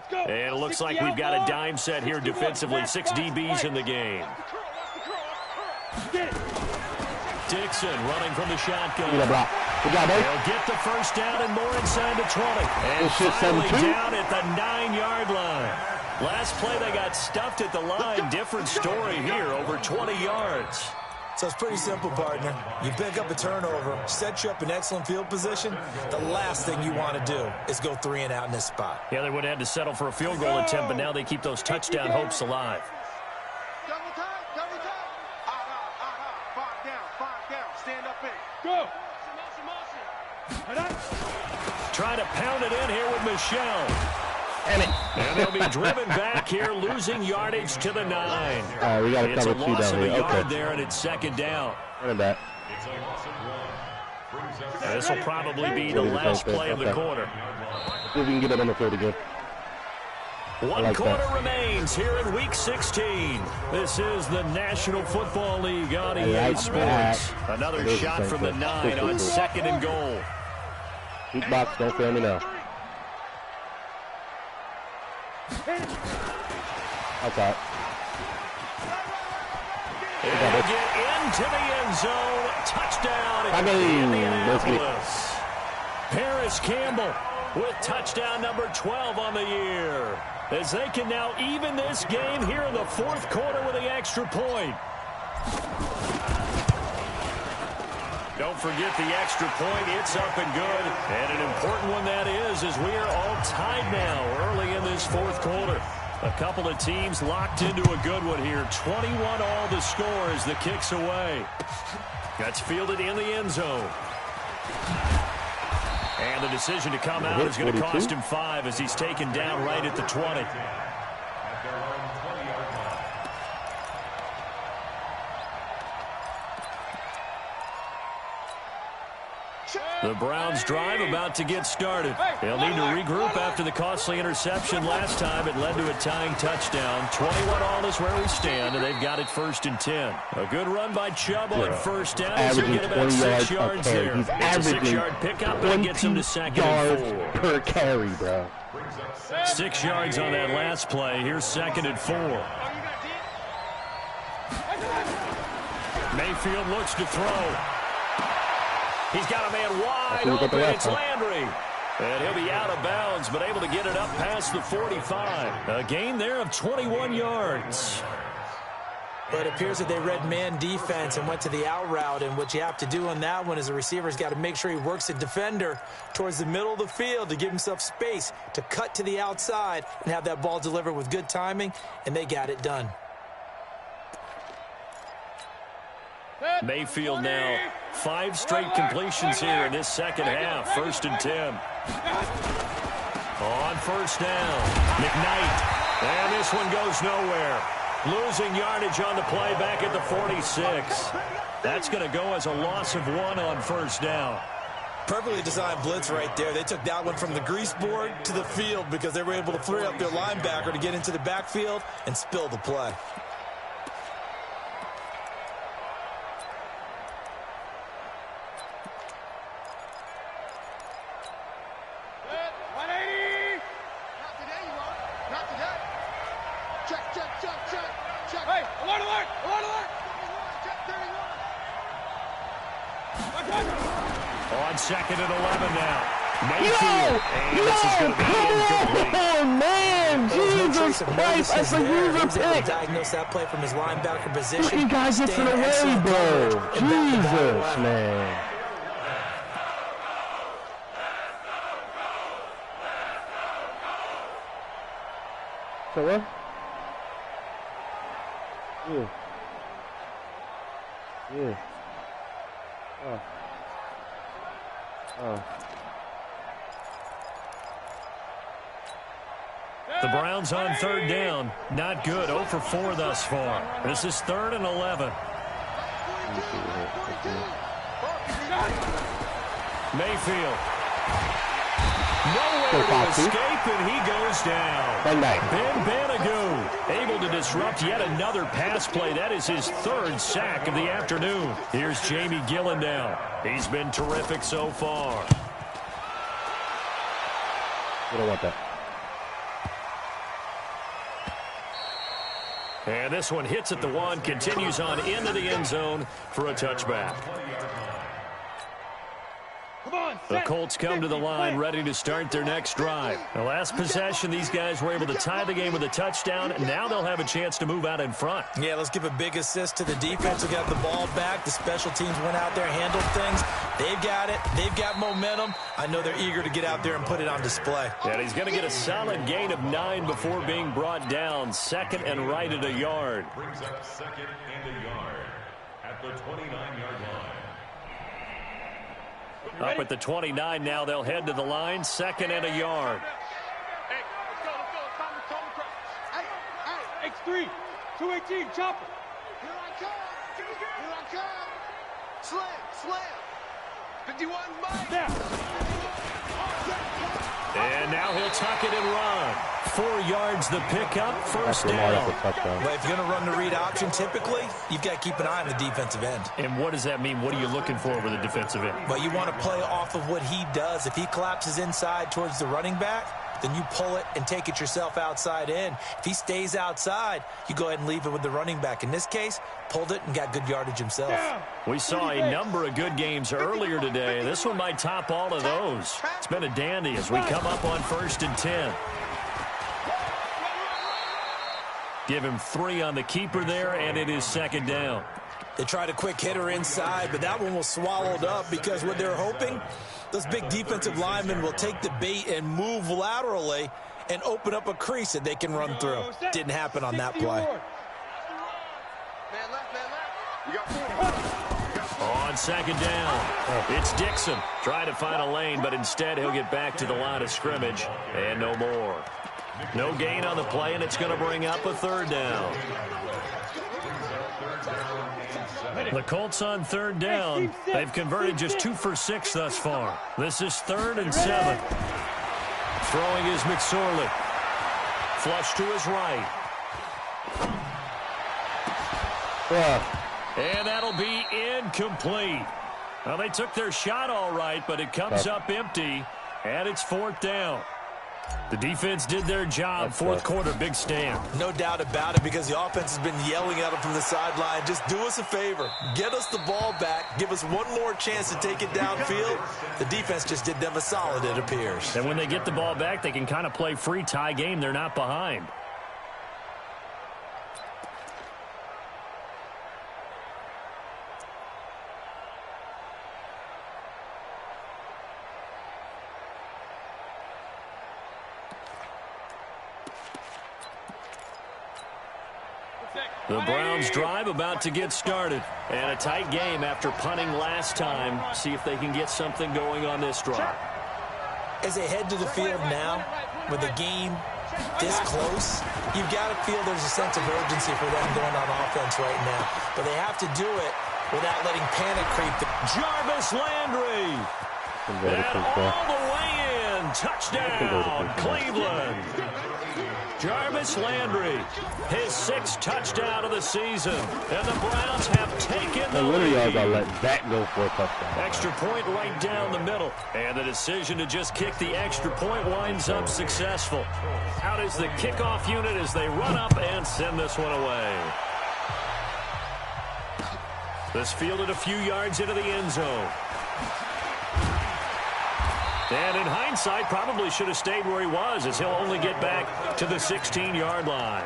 And it looks like we've got a dime set here defensively. 6 DBs in the game. Dixon running from the shotgun. They'll get the first down and more inside the 20. And finally down at the 9-yard line. Last play they got stuffed at the line. Different story here, over 20 yards.
So it's pretty simple, partner. You pick up a turnover, set you up in excellent field position. The last thing you want to do is go 3 and out in this spot.
Yeah, they would have had to settle for a field goal attempt, but now they keep those touchdown hopes alive.
Double time. 5 down. Stand up in.
Go.
Trying to pound it in here with Michelle. And they'll be driven back here, losing yardage to the 9.
We got to
it's
cover
a
2
loss
down
of a
here.
yard there, and it's second down.
Running back.
This will probably be the last play of the quarter.
See if we can get it on the field again.
One quarter remains here in Week 16. This is the National Football League on EA Sports. Another shot from the 9 on 2nd and goal.
Deep box, don't fail me now. Outside.
They'll get into the end zone. Touchdown in Indianapolis. Paris Campbell with touchdown number 12 on the year. As they can now even this game here in the 4th quarter with the extra point. Don't forget the extra point. It's up and good. And an important one that is, as we are all tied now early in this 4th quarter. A couple of teams locked into a good one here. 21 all the score as the kick's away. That's fielded in the end zone. And the decision to come out is going to cost him 5 as he's taken down right at the 20. The Browns drive about to get started. They'll need to regroup after the costly interception last time. It led to a tying touchdown. 21 all is where we stand, and they've got it 1st and 10. A good run by Chubb on first down. He's going to get about 6 yards there.
He's
It's a 6-yard pickup, and it gets him to 2nd and 4.
Per carry, bro.
6 yards on that last play. Here's 2nd and 4. Mayfield looks to throw. He's got a man wide open. It's Landry. And he'll be out of bounds, but able to get it up past the 45. A gain there of 21 yards.
But it appears that they read man defense and went to the out route. And what you have to do on that one is the receiver's got to make sure he works the defender towards the middle of the field to give himself space to cut to the outside and have that ball delivered with good timing, and they got it done.
Mayfield now 5 straight completions here in this second half. 1st and 10. On 1st down, McKnight. And this one goes nowhere. Losing yardage on the play back at the 46. That's going to go as a loss of 1 on 1st down.
Perfectly designed blitz right there. They took that one from the grease board to the field because they were able to free up their linebacker to get into the backfield and spill the play.
On 2nd and 11 now. Mayfield. And this is going to be incomplete.
Oh, man. Jesus Christ. That's a user pick.
Diagnose that play from his linebacker position.
Look, you guys get to the way, bro. Jesus, man. So what? Yeah. Yeah.
The Browns on 3rd down. Not good. 0 for 4 thus far. This is 3rd and 11. Mayfield. Nowhere to escape, and he goes down. Ben Banagoo able to disrupt yet another pass play. That is his 3rd sack of the afternoon. Here's Jamie Gillen now. He's been terrific so far.
We don't want that.
And this one hits at the 1, continues on into the end zone for a touchback. The Colts come to the line ready to start their next drive. The last possession, these guys were able to tie the game with a touchdown. Now they'll have a chance to move out in front.
Yeah, let's give a big assist to the defense who got the ball back. The special teams went out there, handled things. They've got it. They've got momentum. I know they're eager to get out there and put it on display.
And he's going to get a solid gain of 9 before being brought down. 2nd and right at a yard.
Brings up 2nd and a yard at the 29-yard line.
Up at the 29 now, they'll head to the line. 2nd and a yard.
Hey, let's go.
X3, 218, chopper.
Here I come. Here I come. Slam. 51, Mike.
Now.
And now he'll tuck it and run. 4 yards the pickup, 1st down.
But if you're going to run the read option, typically, you've got to keep an eye on the defensive end.
And what does that mean? What are you looking for with a defensive end?
But you want to play off of what he does. If he collapses inside towards the running back, then you pull it and take it yourself outside in. If he stays outside, you go ahead and leave it with the running back. In this case, pulled it and got good yardage himself.
We saw a number of good games earlier today. This one might top all of those. It's been a dandy as we come up on 1st and 10. Give him 3 on the keeper there, and it is 2nd down.
They tried a quick hitter inside, but that one was swallowed up because what they're hoping, those big defensive linemen will take the bait and move laterally and open up a crease that they can run through. Didn't happen on that play.
Man left. You got 4.
On 2nd down, it's Dixon. Trying to find a lane, but instead he'll get back to the line of scrimmage, and no more. No gain on the play, and it's going to bring up a 3rd down. The Colts on 3rd down. They've converted just 2 for 6 thus far. This is 3rd and 7. Throwing is McSorley. Flush to his right. And that'll be incomplete. Well, they took their shot all right, but it comes up empty, and it's 4th down. The defense did their job. 4th quarter, big stand.
No doubt about it, because the offense has been yelling at them from the sideline. Just do us a favor. Get us the ball back. Give us one more chance to take it downfield. The defense just did them a solid, it appears.
And when they get the ball back, they can kind of play free tie game. They're not behind. The Browns drive about to get started. And a tight game after punting last time. See if they can get something going on this drive.
As they head to the field now, with the game this close, you've got to feel there's a sense of urgency for them going on offense right now. But they have to do it without letting panic creep.
Jarvis Landry. And all the way in. Touchdown, Cleveland. Jarvis Landry, his 6th touchdown of the season. And the Browns have taken the lead.
Literally, I let that go for a touchdown.
Extra point right down the middle. And the decision to just kick the extra point winds up successful. Out is the kickoff unit as they run up and send this one away. This fielded a few yards into the end zone. And in hindsight, probably should have stayed where he was, as he'll only get back to the 16-yard line.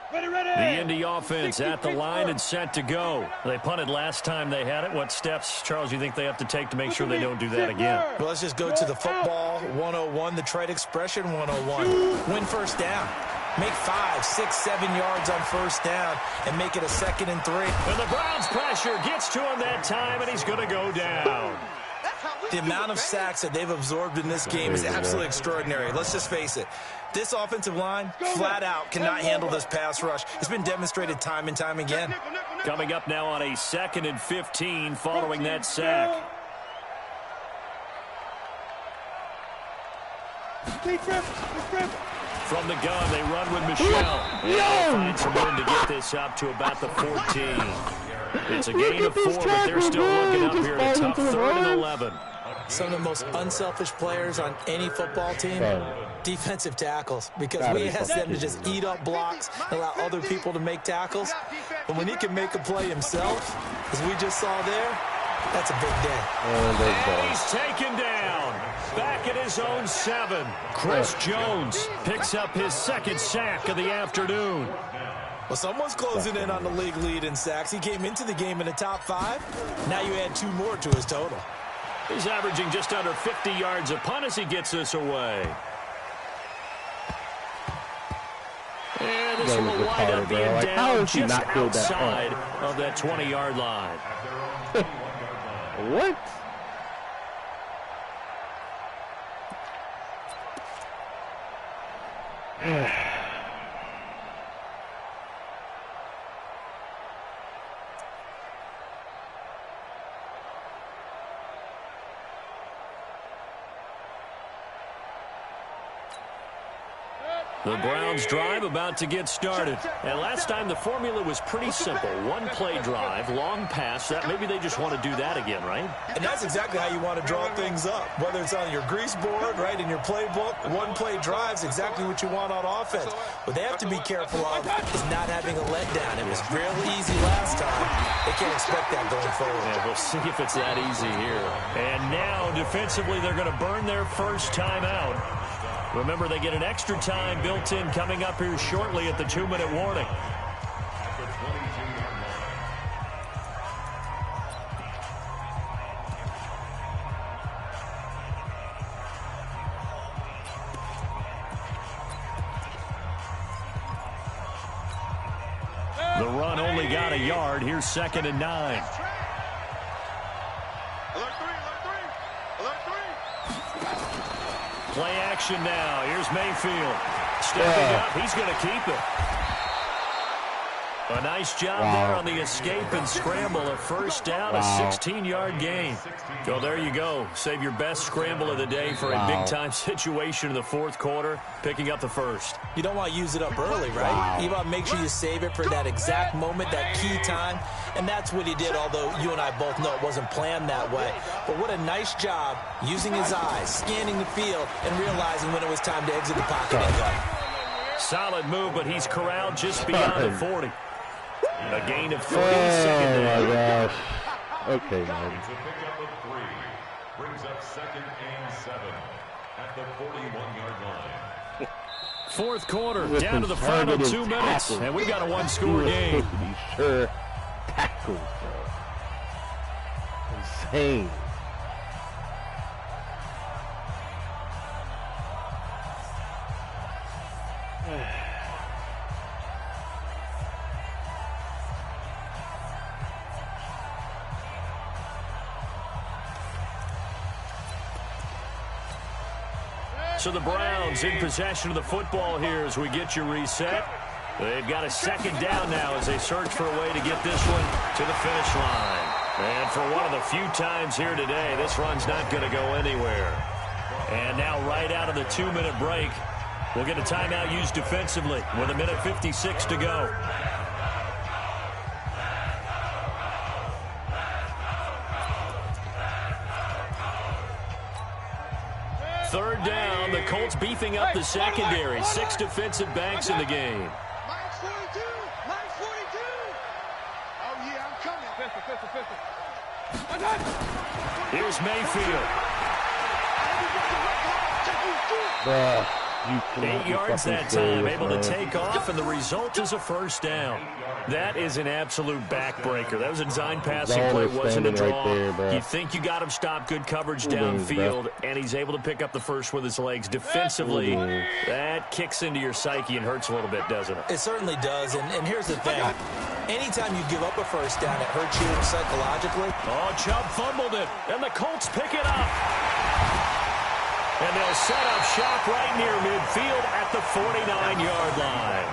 The Indy offense at the line and set to go. They punted last time they had it. What steps, Charles, you think they have to take to make sure they don't do that again?
Well, let's just go to the football 101, the trade expression 101. Win first down. Make 5, 6, 7 yards on first down and make it a 2nd and 3.
And the Browns pressure gets to him that time, and he's going to go down.
The amount of sacks that they've absorbed in this game is absolutely extraordinary. Let's just face it. This offensive line, flat out, cannot handle this pass rush. It's been demonstrated time and time again.
Coming up now on a 2nd and 15 following that sack. From the gun, they run with Michelle. And they'll find some room to get this up to about the 14. It's a gain of 4, but they're still looking up here at a tough 3rd and 11.
Some of the most unselfish players on any football team, defensive tackles, because we ask them to just eat up blocks, allow other people to make tackles. But when he can make a play himself, as we just saw there, that's a big day.
And he's taken down. Back at his own 7. Chris Jones picks up his 2nd sack of the afternoon.
Well, someone's closing in on the league lead in sacks. He came into the game in the top 5. Now you add 2 more to his total.
He's averaging just under 50 yards a punt as he gets this away. And this will wind up being down just outside of that 20-yard line.
What?
The Browns drive about to get started. And last time the formula was pretty simple. 1 play drive, long pass. That maybe they just want to do that again, right?
And that's exactly how you want to draw things up. Whether it's on your grease board, right, in your playbook, 1 play drive is exactly what you want on offense. What they have to be careful of is not having a letdown. It was real easy last time. They can't expect that going forward.
Yeah, we'll see if it's that easy here. And now, defensively, they're going to burn their first time out. Remember, they get an extra time built in coming up here shortly at the 2-minute warning. The run only got a yard. Here's 2nd and 9. Play action now. Here's Mayfield. Stepping up. He's going to keep it. A nice job there on the escape and scramble. A first down, a 16-yard gain. So there you go. Save your best scramble of the day for a big-time situation in the 4th quarter, picking up the first.
You don't want to use it up early, right? You want to make sure you save it for that exact moment, that key time. And that's what he did, although you and I both know it wasn't planned that way. But what a nice job using his eyes, scanning the field, and realizing when it was time to exit the pocket and go.
Solid move, but he's corralled just beyond the 40. A gain of 3.
Oh, my gosh. Okay, man.
To pick up a 3. Brings up 2nd and 7 at the 41-yard line.
4th quarter, down to the final 2 minutes, and we've got a 1-score game.
Sure. tackles, bro. Insane.
So the Browns in possession of the football here as we get you reset. They've got a second down now as they search for a way to get this one to the finish line. And for one of the few times here today, this run's not going to go anywhere. And now right out of the 2-minute break, we'll get a timeout used defensively with 1:56 to go. Third down, the Colts beefing up the secondary. 6 defensive backs in the game.
Mine's 42. Mine's 42. Oh, yeah, I'm coming.
Here's Mayfield.
Bruh,
8 yards that time, able to take off, and the result is a first down. That is an absolute backbreaker. That was a design passing play, wasn't a draw.
Right there,
you think you got him stopped, good coverage downfield, and he's able to pick up the first with his legs. Defensively, that kicks into your psyche and hurts a little bit, doesn't it?
It certainly does, and here's the thing. Anytime you give up a first down, it hurts you psychologically.
Oh, Chubb fumbled it, and the Colts pick it up. And they'll set up shop right near midfield at the 49-yard line.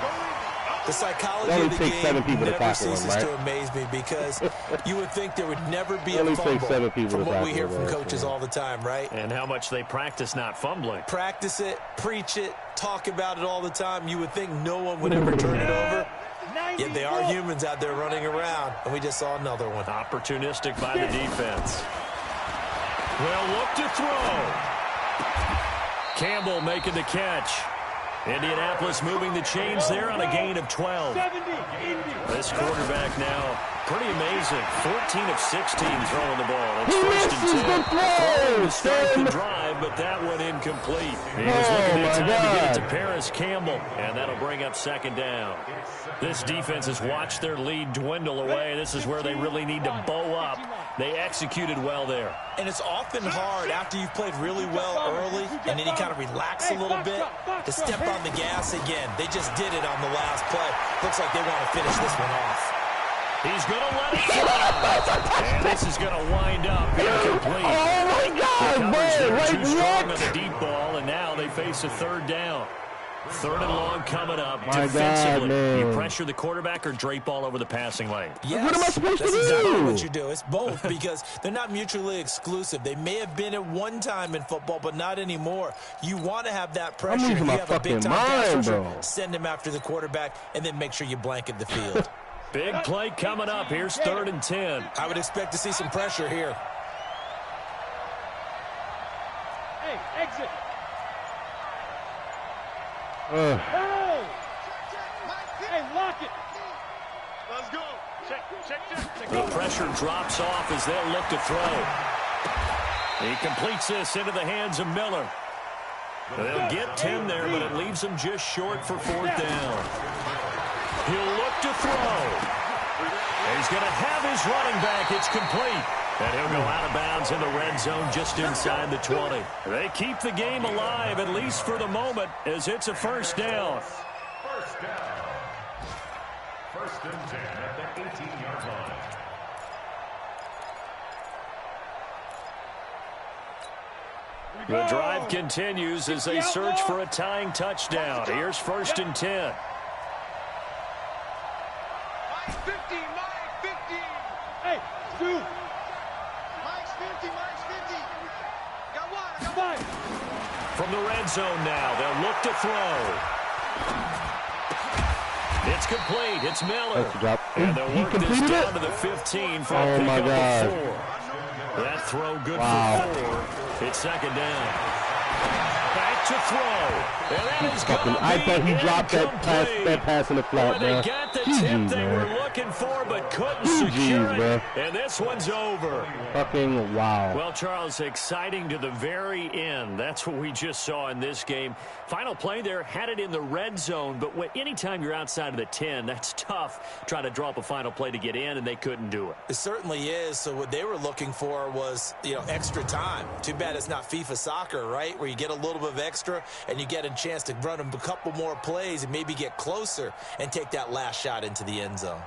The psychology of the game never ceases to amaze me because you would think there would never be a fumble from what we hear from coaches all the time, right?
And how much they practice not fumbling.
Practice it, preach it, talk about it all the time. You would think no one would ever turn it over. Yet they are humans out there running around, and we just saw another one.
Opportunistic by the defense. They'll look to throw. Campbell making the catch. Indianapolis moving the chains there on a gain of 12. This quarterback now, pretty amazing. 14 of 16 throwing the ball. It's first and 10. Throwing to start the drive, but that one incomplete. He was looking at time to get it to Paris Campbell, and that'll bring up second down. This defense has watched their lead dwindle away. This is where they really need to bow up. They executed well there.
And it's often hard after you've played really well early and then you kind of relax a little bit to step on the gas again. They just did it on the last play. Looks like they want to finish this one off.
He's going to let it fly. And this is going to wind up incomplete.
Oh, my God,
man. Too strong on the deep ball, and now they face a third down. Third and long coming up. Defensively, you pressure the quarterback or drape all over the passing lane.
Yes,
what am I supposed to do?
That's exactly what you do. It's both because they're not mutually exclusive. They may have been at one time in football, but not anymore. You want to have that pressure.
I'm losing my
have a big
fucking
time
mind,
rusher,
bro.
send him after the quarterback, and then make sure you blanket the field.
Big play coming up. Here's 3rd and 10.
I would expect to see some pressure here.
Hey, exit.
Hey,
lock it.
let's go. Check.
The pressure drops off as they'll look to throw. He completes this into the hands of Miller. They'll get 10 there, but it leaves them just short for 4th down. He'll look to throw. He's going to have his running back. It's complete. And he'll go out of bounds in the red zone just inside the 20. They keep the game alive, at least for the moment, as it's a first down.
First down. 1st and 10 at the 18-yard line.
The drive continues as they search for a tying touchdown. Here's 1st and 10.
Mine's 50.
Hey, Stu.
Mine's 50. Got one.
From the red zone now, they'll look to throw. It's complete. It's Miller. And they'll work this down to the 15 for a pickup of 4. That throw good for 4. It's 2nd down. Back to throw. And that is going to be
I thought he dropped that pass in the flat,
They
man.
got the tip they were looking for, but couldn't secure it. And this one's over.
Fucking wow.
Well, Charles, exciting to the very end. That's what we just saw in this game. Final play there, had it in the red zone, but anytime you're outside of the 10, that's tough. Trying to draw up a final play to get in, and they couldn't do it.
It certainly is. So what they were looking for was, extra time. Too bad it's not FIFA soccer, right, where you get a little bit of extra and you get a chance to run a couple more plays and maybe get closer and take that last shot into the end zone.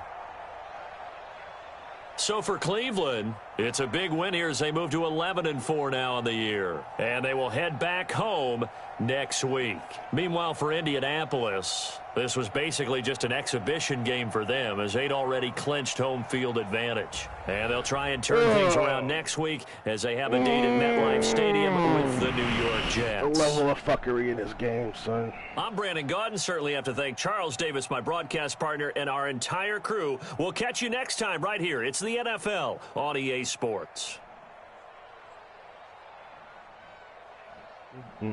So for Cleveland, it's a big win here as they move to 11-4 now on the year. And they will head back home next week. Meanwhile, for Indianapolis, this was basically just an exhibition game for them as they'd already clinched home field advantage. And they'll try and turn things around next week as they have a date at MetLife Stadium with the New York Jets.
The level of fuckery in this game, son.
I'm Brandon Gaudin. Certainly have to thank Charles Davis, my broadcast partner, and our entire crew. We'll catch you next time right here. It's the NFL on EA Sports.
How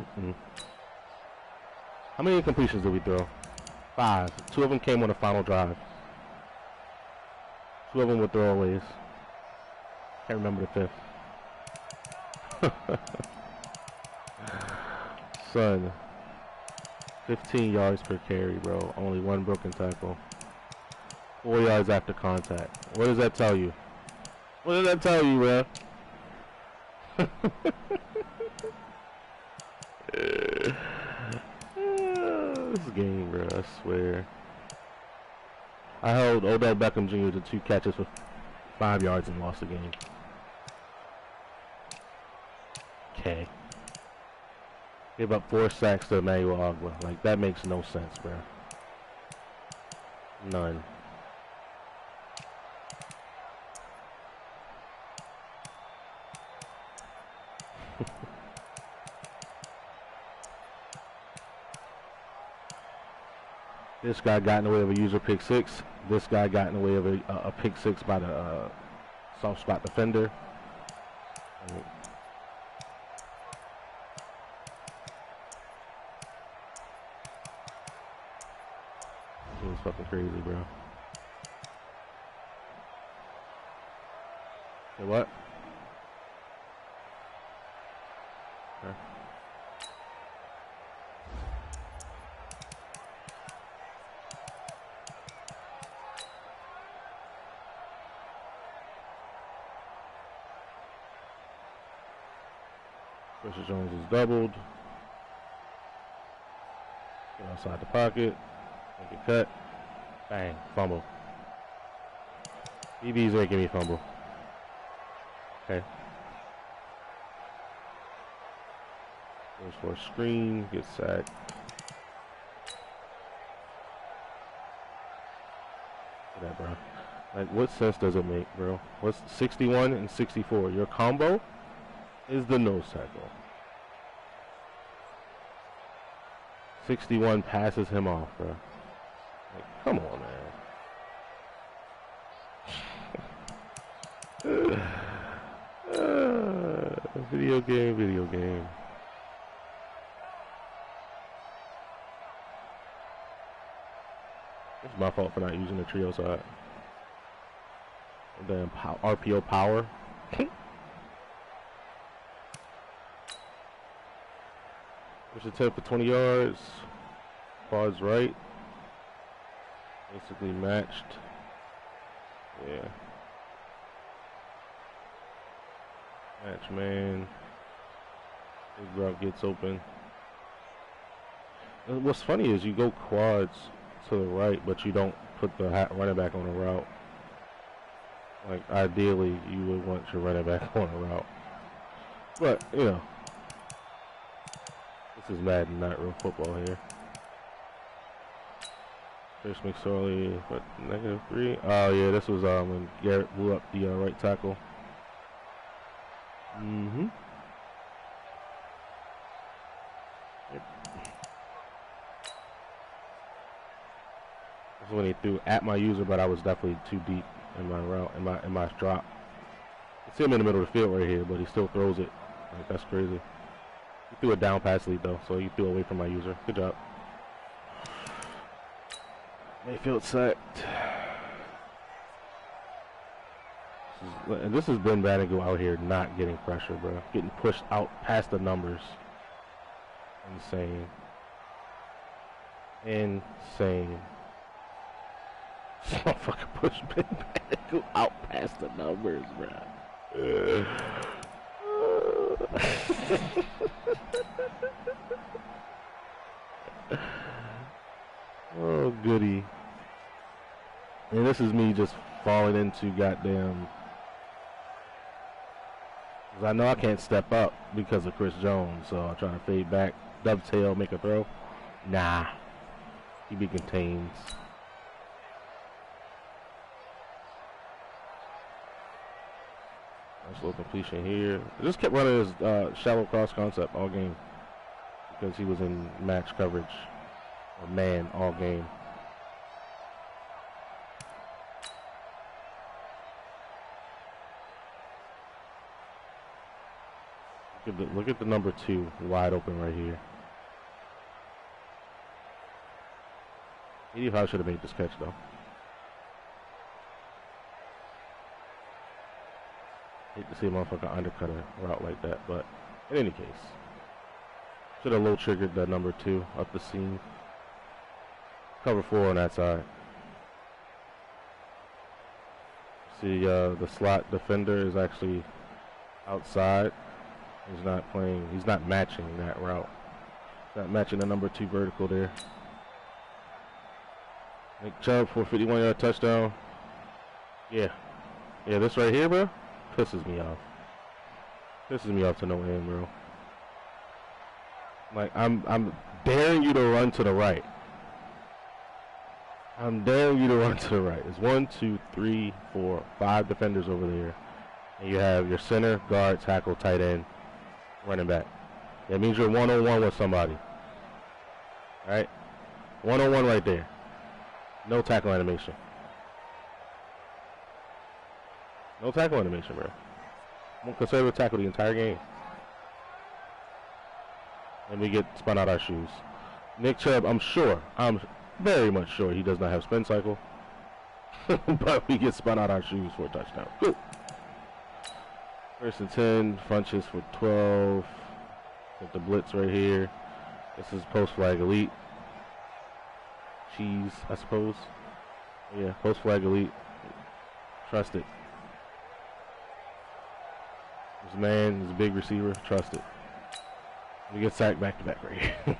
many incompletions did we throw? 5. 2 of them came on the final drive. 2 of them were throwaways. Can't remember the 5th. Son. 15 yards per carry, bro. Only 1 broken tackle. 4 yards after contact. What does that tell you? What does that tell you, bro? This game, bro, I swear. I held Odell Beckham Jr. to 2 catches for 5 yards and lost the game. Okay. Gave up 4 sacks to Emmanuel Ogba. Like, that makes no sense, bro. None. This guy got in the way of a user pick 6. This guy got in the way of a pick 6 by the soft spot defender. It was fucking crazy, bro. Hey, what? Okay. Pressure Jones is doubled. Get outside the pocket. Make it cut. Bang. Fumble. BB's making me fumble. Okay. Goes for a screen. Gets sacked. Look at that, bro. Like, what sense does it make, bro? What's 61 and 64? Your combo is the nose tackle. 61 passes him off, bro. Like, come on, man. Video game. It's my fault for not using the trio side. Damn RPO power. First attempt for 20 yards. Quads right. Basically matched. Yeah. Match man. Big route gets open. And what's funny is you go quads to the right, but you don't put the running back on the route. Like, ideally, you would want your running back on the route. But, you know. This is Madden, not real football here. Chris McSorley, but -3. Oh yeah, this was when Garrett blew up the right tackle. Yep. This is when he threw at my user, but I was definitely too deep in my route, in my drop. You see him in the middle of the field right here, but he still throws it. Like, that's crazy. He threw a down pass lead though, so he threw away from my user. Good job. Mayfield sacked. And this is Ben Banigo out here not getting pressure, bro. Getting pushed out past the numbers. Insane. Insane. Motherfucker push Ben Banigo out past the numbers, bro. Oh, goody. And this is me just falling into goddamn... Because I know I can't step up because of Chris Jones, so I try to fade back, dovetail, make a throw. Nah. He be contained. Nice little completion here. I just kept running his shallow cross concept all game because he was in match coverage or man all game. Look at the number 2 wide open right here. 85 should have made this catch though. Hate to see a motherfucker undercut a route like that, but in any case, should have low triggered that number 2 up the seam. Cover 4 on that side. See, the slot defender is actually outside. He's not playing. He's not matching that route. He's not matching the number 2 vertical there. Nick Chubb for a 51-yard touchdown. Yeah, this right here, bro, pisses me off. Pisses me off to no end, bro. Like I'm daring you to run to the right. I'm daring you to run to the right. There's 1, 2, 3, 4, 5 defenders over there, and you have your center, guard, tackle, tight end, running back. That means you're one-on-one with somebody. Right? One-on-one right there. No tackle animation. No tackle animation, bro. I'm gonna conservative tackle the entire game. And we get spun out our shoes. Nick Chubb, I'm very much sure he does not have spin cycle. But we get spun out our shoes for a touchdown. Good. 1st and 10, Funches for 12. With the blitz right here. This is post flag elite. Cheese, I suppose. Yeah, post flag elite. Trust it. This man is a big receiver. Trust it. We get sacked back to back right here.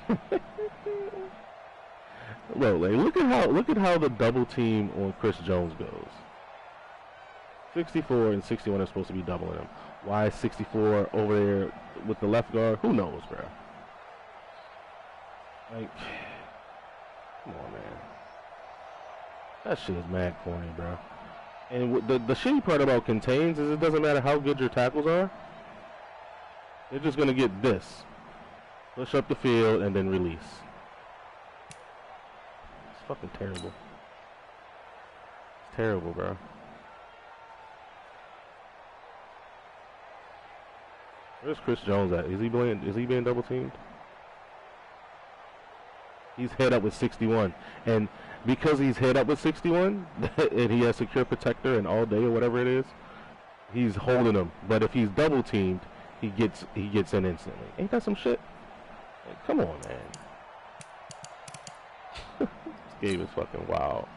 Bro, like, look at how the double team on Chris Jones goes. 64 and 61 are supposed to be doubling him. Why 64 over there with the left guard? Who knows, bro? Like, come on, man. That shit is mad corny, bro. And the shitty part about contains is it doesn't matter how good your tackles are. They're just going to get this. Push up the field and then release. It's fucking terrible. It's terrible, bro. Where's Chris Jones at? Is he being double teamed? He's head up with 61. And because he's head up with 61 and he has secure protector and all day or whatever it is, he's holding him. But if he's double teamed, he gets in instantly. Ain't that some shit? Like, come on, man. This game is fucking wild.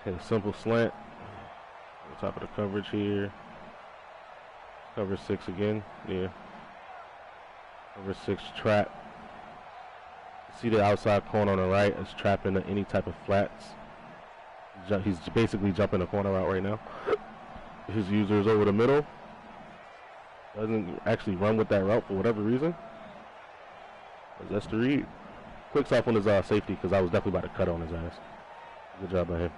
Hit a simple slant. On top of the coverage here. Cover 6 again. Yeah. Cover 6 trap. See the outside corner on the right is trapping any type of flats. He's basically jumping the corner out right now. His user is over the middle. Doesn't actually run with that route for whatever reason. That's the read. Quick stop on his safety because I was definitely about to cut on his ass. Good job by him.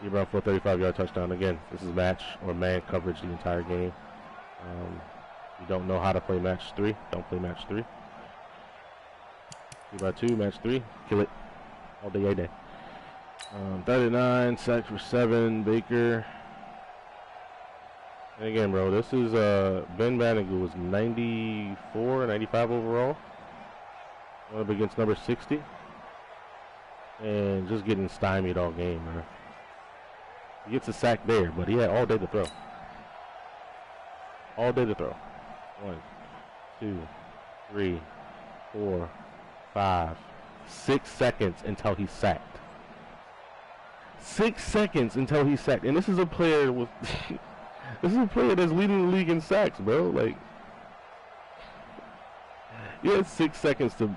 You're around for a 35-yard touchdown. Again, this is match or man coverage the entire game. You don't know how to play match 3. Don't play match 3. 3x2, match 3. Kill it. All day, every day. 39, sacks for 7. Baker. And again, bro, this is Ben Bannigan was 94, 95 overall. Went up against number 60. And just getting stymied all game, man. He gets a sack there, but he had all day to throw. All day to throw. 1, 2, 3, 4, 5, 6 seconds until he's sacked. 6 seconds until he's sacked. And this is a player with this is a player that's leading the league in sacks, bro. Like, you had 6 seconds to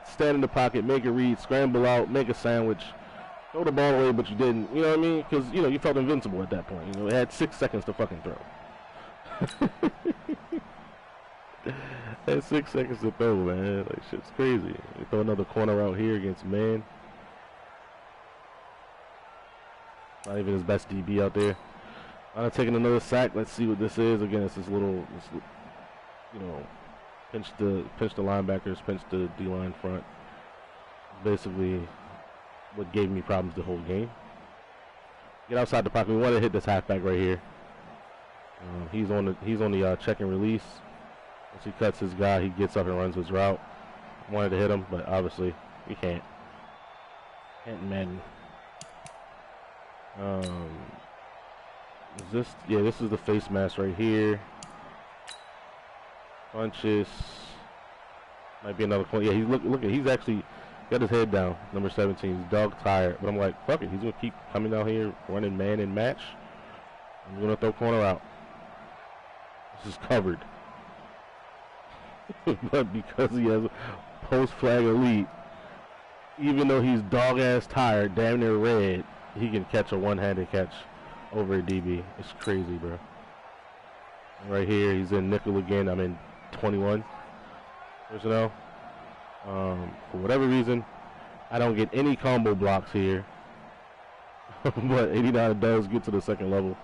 stand in the pocket, make a read, scramble out, make a sandwich, throw the ball away, but you didn't. You know what I mean? Because, you know, you felt invincible at that point. You know, it had 6 seconds to fucking throw. Had 6 seconds to throw, man. Like, shit's crazy. You throw another corner out here against man. Not even his best DB out there. I'm taking another sack. Let's see what this is. Again, it's this little, you know, pinch the linebackers, pinch the D-line front. Basically, what gave me problems the whole game. Get outside the pocket. We want to hit this halfback right here. He's on the check and release. Once he cuts his guy, he gets up and runs his route. Wanted to hit him, but obviously we can't. Can't Madden. Is this? Yeah, this is the face mask right here. Punches. Might be another point. Yeah, he's look. He's actually got his head down. Number 17. He's dog tired. But I'm like, fuck it. He's gonna keep coming down here, running man and match. I'm gonna throw corner out. This is covered. But because he has post flag elite, even though he's dog ass tired, damn near red, he can catch a one-handed catch over a DB. It's crazy, bro. Right here, he's in nickel again. I'm in 21 personnel. For whatever reason, I don't get any combo blocks here. But 89 does get to the second level.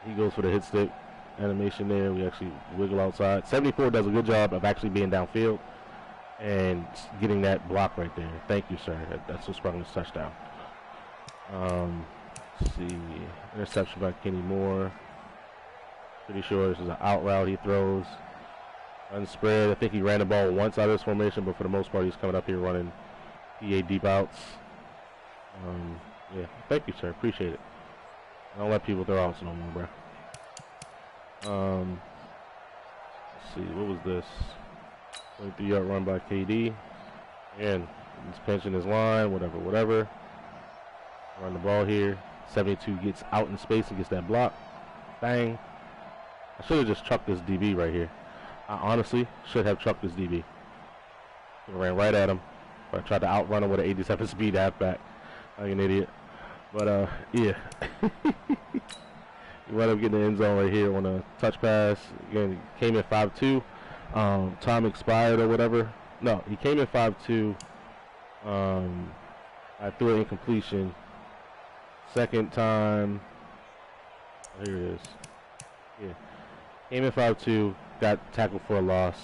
He goes for the hit stick animation there. We actually wiggle outside. 74 does a good job of actually being downfield and getting that block right there. Thank you, sir. That's what sprung this touchdown. Let's see. Interception by Kenny Moore. Pretty sure this is an out route he throws. Unspread. I think he ran the ball once out of this formation, but for the most part, he's coming up here running PA deep outs. Yeah, thank you, sir. Appreciate it. I don't let people throw outs no more, bro. Let's see. What was this? 23-yard run by KD. Again, he's pinching his line, whatever. Run the ball here. 72 gets out in space and gets that block. Bang. I should have just chucked this DB right here. I honestly should have chucked this DB. Ran right at him. But I tried to outrun him with an 87 speed halfback. Like an idiot. But, yeah. He wound up getting the end zone right here on a touch pass. Again, he came in 5-2. Time expired or whatever. No, he came in 5-2. I threw an incompletion. Second time. Oh, here it is. Yeah. Came in 5-2. Got tackled for a loss.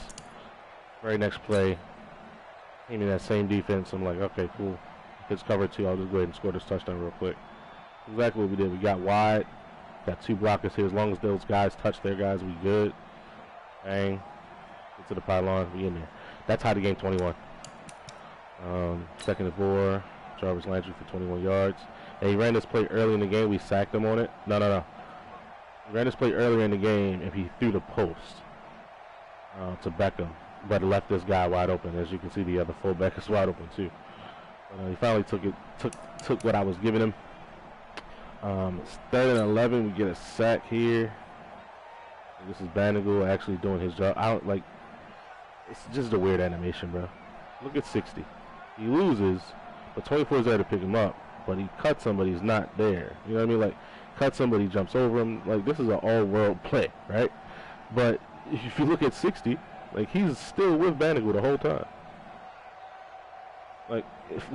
Very next play. Came in that same defense. I'm like, okay, cool. If it's covered 2, I'll just go ahead and score this touchdown real quick. Exactly what we did. We got wide. Got 2 blockers here. As long as those guys touch their guys, we good. Bang. Get to the pylon. We in there. That's how the game 21. Second and 4. Jarvis Landry for 21 yards. And he ran this play early in the game. We sacked him on it. No. He ran this play earlier in the game, and he threw the post to Beckham, but left this guy wide open. As you can see, the other fullback is wide open too. But, he finally took what I was giving him. It's 3rd and 11. We get a sack here. This is Bannigan actually doing his job. I don't like. It's just a weird animation, bro. Look at 60. He loses, but 24 is there to pick him up. But he cuts somebody, he's not there. You know what I mean? Like, cuts somebody, jumps over him. Like, this is an all-world play, right? But if you look at 60, like, he's still with Bannigan the whole time. Like,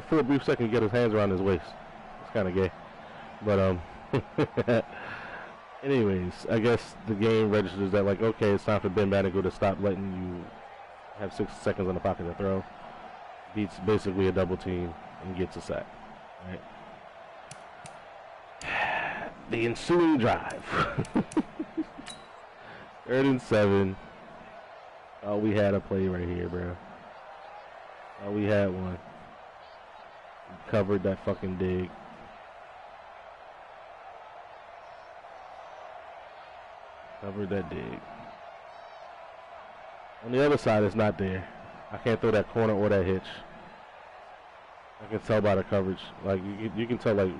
for a brief second, he got his hands around his waist. It's kind of gay. But, anyways, I guess the game registers that, like, okay, it's time for Ben Bannigan to stop letting you have 6 seconds on the pocket to throw. Beats basically a double team and gets a sack, right? The ensuing drive. 3rd and 7. Oh, we had a play right here, bro. Oh, we had one. We covered that fucking dig. Covered that dig. On the other side, it's not there. I can't throw that corner or that hitch. I can tell by the coverage. Like you can tell, like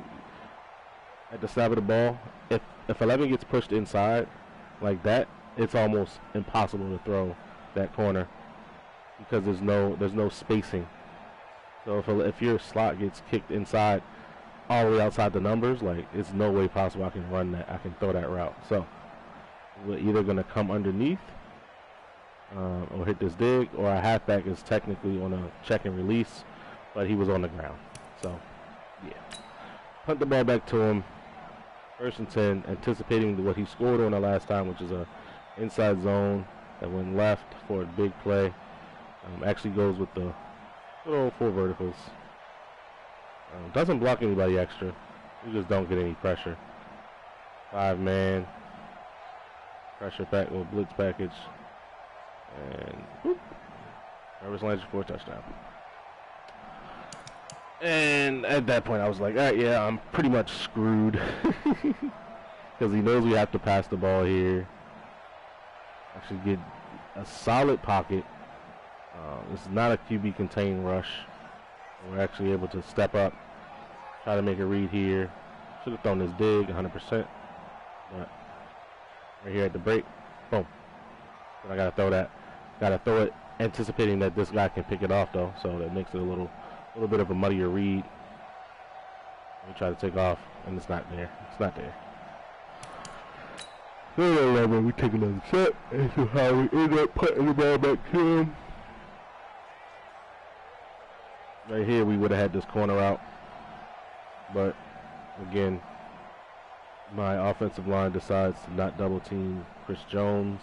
at the snap of the ball, if 11 gets pushed inside like that, it's almost impossible to throw that corner because there's no spacing. So if your slot gets kicked inside, all the way outside the numbers, like it's no way possible I can run that. I can throw that route. So we're either gonna come underneath or hit this dig, or our halfback is technically on a check and release, but he was on the ground. So yeah, punt the ball back to him. 1st and 10, anticipating what he scored on the last time, which is a inside zone that went left for a big play. Actually goes with the good old 4 verticals. Doesn't block anybody extra. We just don't get any pressure. 5-man. Pressure pack with blitz package. And whoop. Reverse Landry for a touchdown. And at that point I was like, all right, yeah, I'm pretty much screwed. Because he knows we have to pass the ball here. Actually get a solid pocket. This is not a QB contained rush. We're actually able to step up, try to make a read here. Should have thrown this dig 100%. But right here at the break, boom. And I gotta throw that. Gotta throw it anticipating that this guy can pick it off though, so that makes it a little bit of a muddier read. We try to take off, and it's not there. It's not there. So we take another shot, and so how we end up putting the ball back to him. Right here, we would have had this corner out, but again, my offensive line decides to not double team Chris Jones,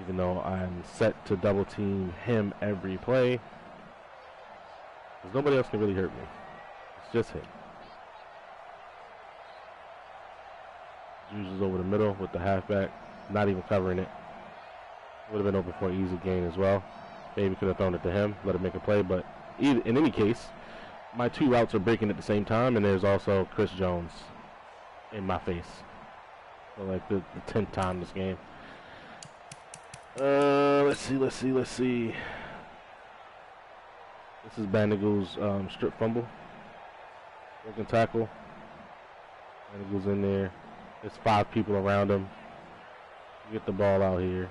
even though I'm set to double team him every play. Because nobody else can really hurt me. It's just him. Uses over the middle with the halfback, not even covering it. Would have been open for an easy gain as well. Maybe could have thrown it to him, let him make a play, but in any case, my 2 routes are breaking at the same time, and there's also Chris Jones in my face. So like the 10th time this game. Let's see. This is Bandigo's strip fumble. Broken tackle. Bandigo's in there. There's 5 people around him. Get the ball out here.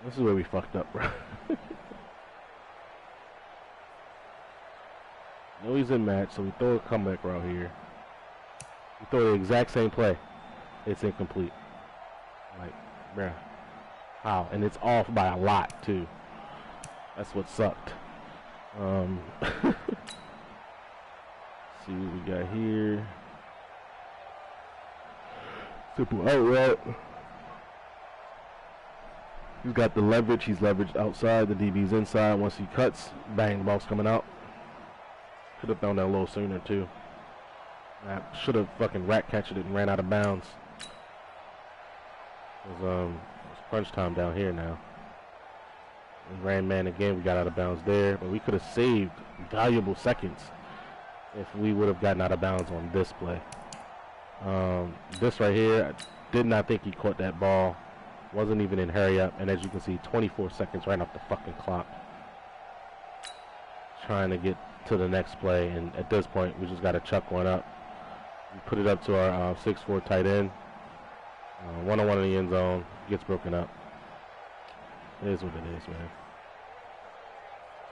This is where we fucked up, bro. No, he's in match, so we throw a comeback route here. We throw the exact same play. It's incomplete. Like, bruh. How? And it's off by a lot, too. That's what sucked. See what we got here. Simple out route. He's got the leverage. He's leveraged outside. The DB's inside. Once he cuts, bang, the ball's coming out. Could have thrown that a little sooner, too. I should have fucking rat catched it and ran out of bounds. It's crunch time down here now. We ran man again. We got out of bounds there. But we could have saved valuable seconds if we would have gotten out of bounds on this play. This right here, I did not think he caught that ball. Wasn't even in hurry up. And as you can see, 24 seconds right off the fucking clock. Trying to get to the next play. And at this point, we just got to chuck one up. We put it up to our 6'4" tight end. One-on-one in the end zone. Gets broken up. It is what it is, man.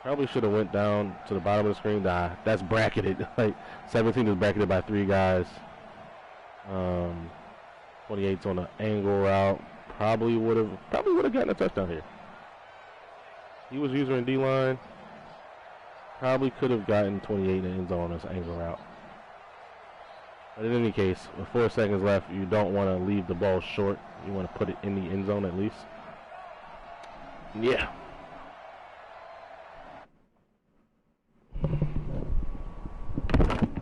Probably should have went down to the bottom of the screen. Nah, that's bracketed. Like 17 is bracketed by 3 guys. 28's on an angle route. Probably would have gotten a touchdown here. He was user in D-line. Probably could have gotten 28 in the end zone on this angle route. But in any case, with 4 seconds left, you don't want to leave the ball short. You want to put it in the end zone at least. Yeah.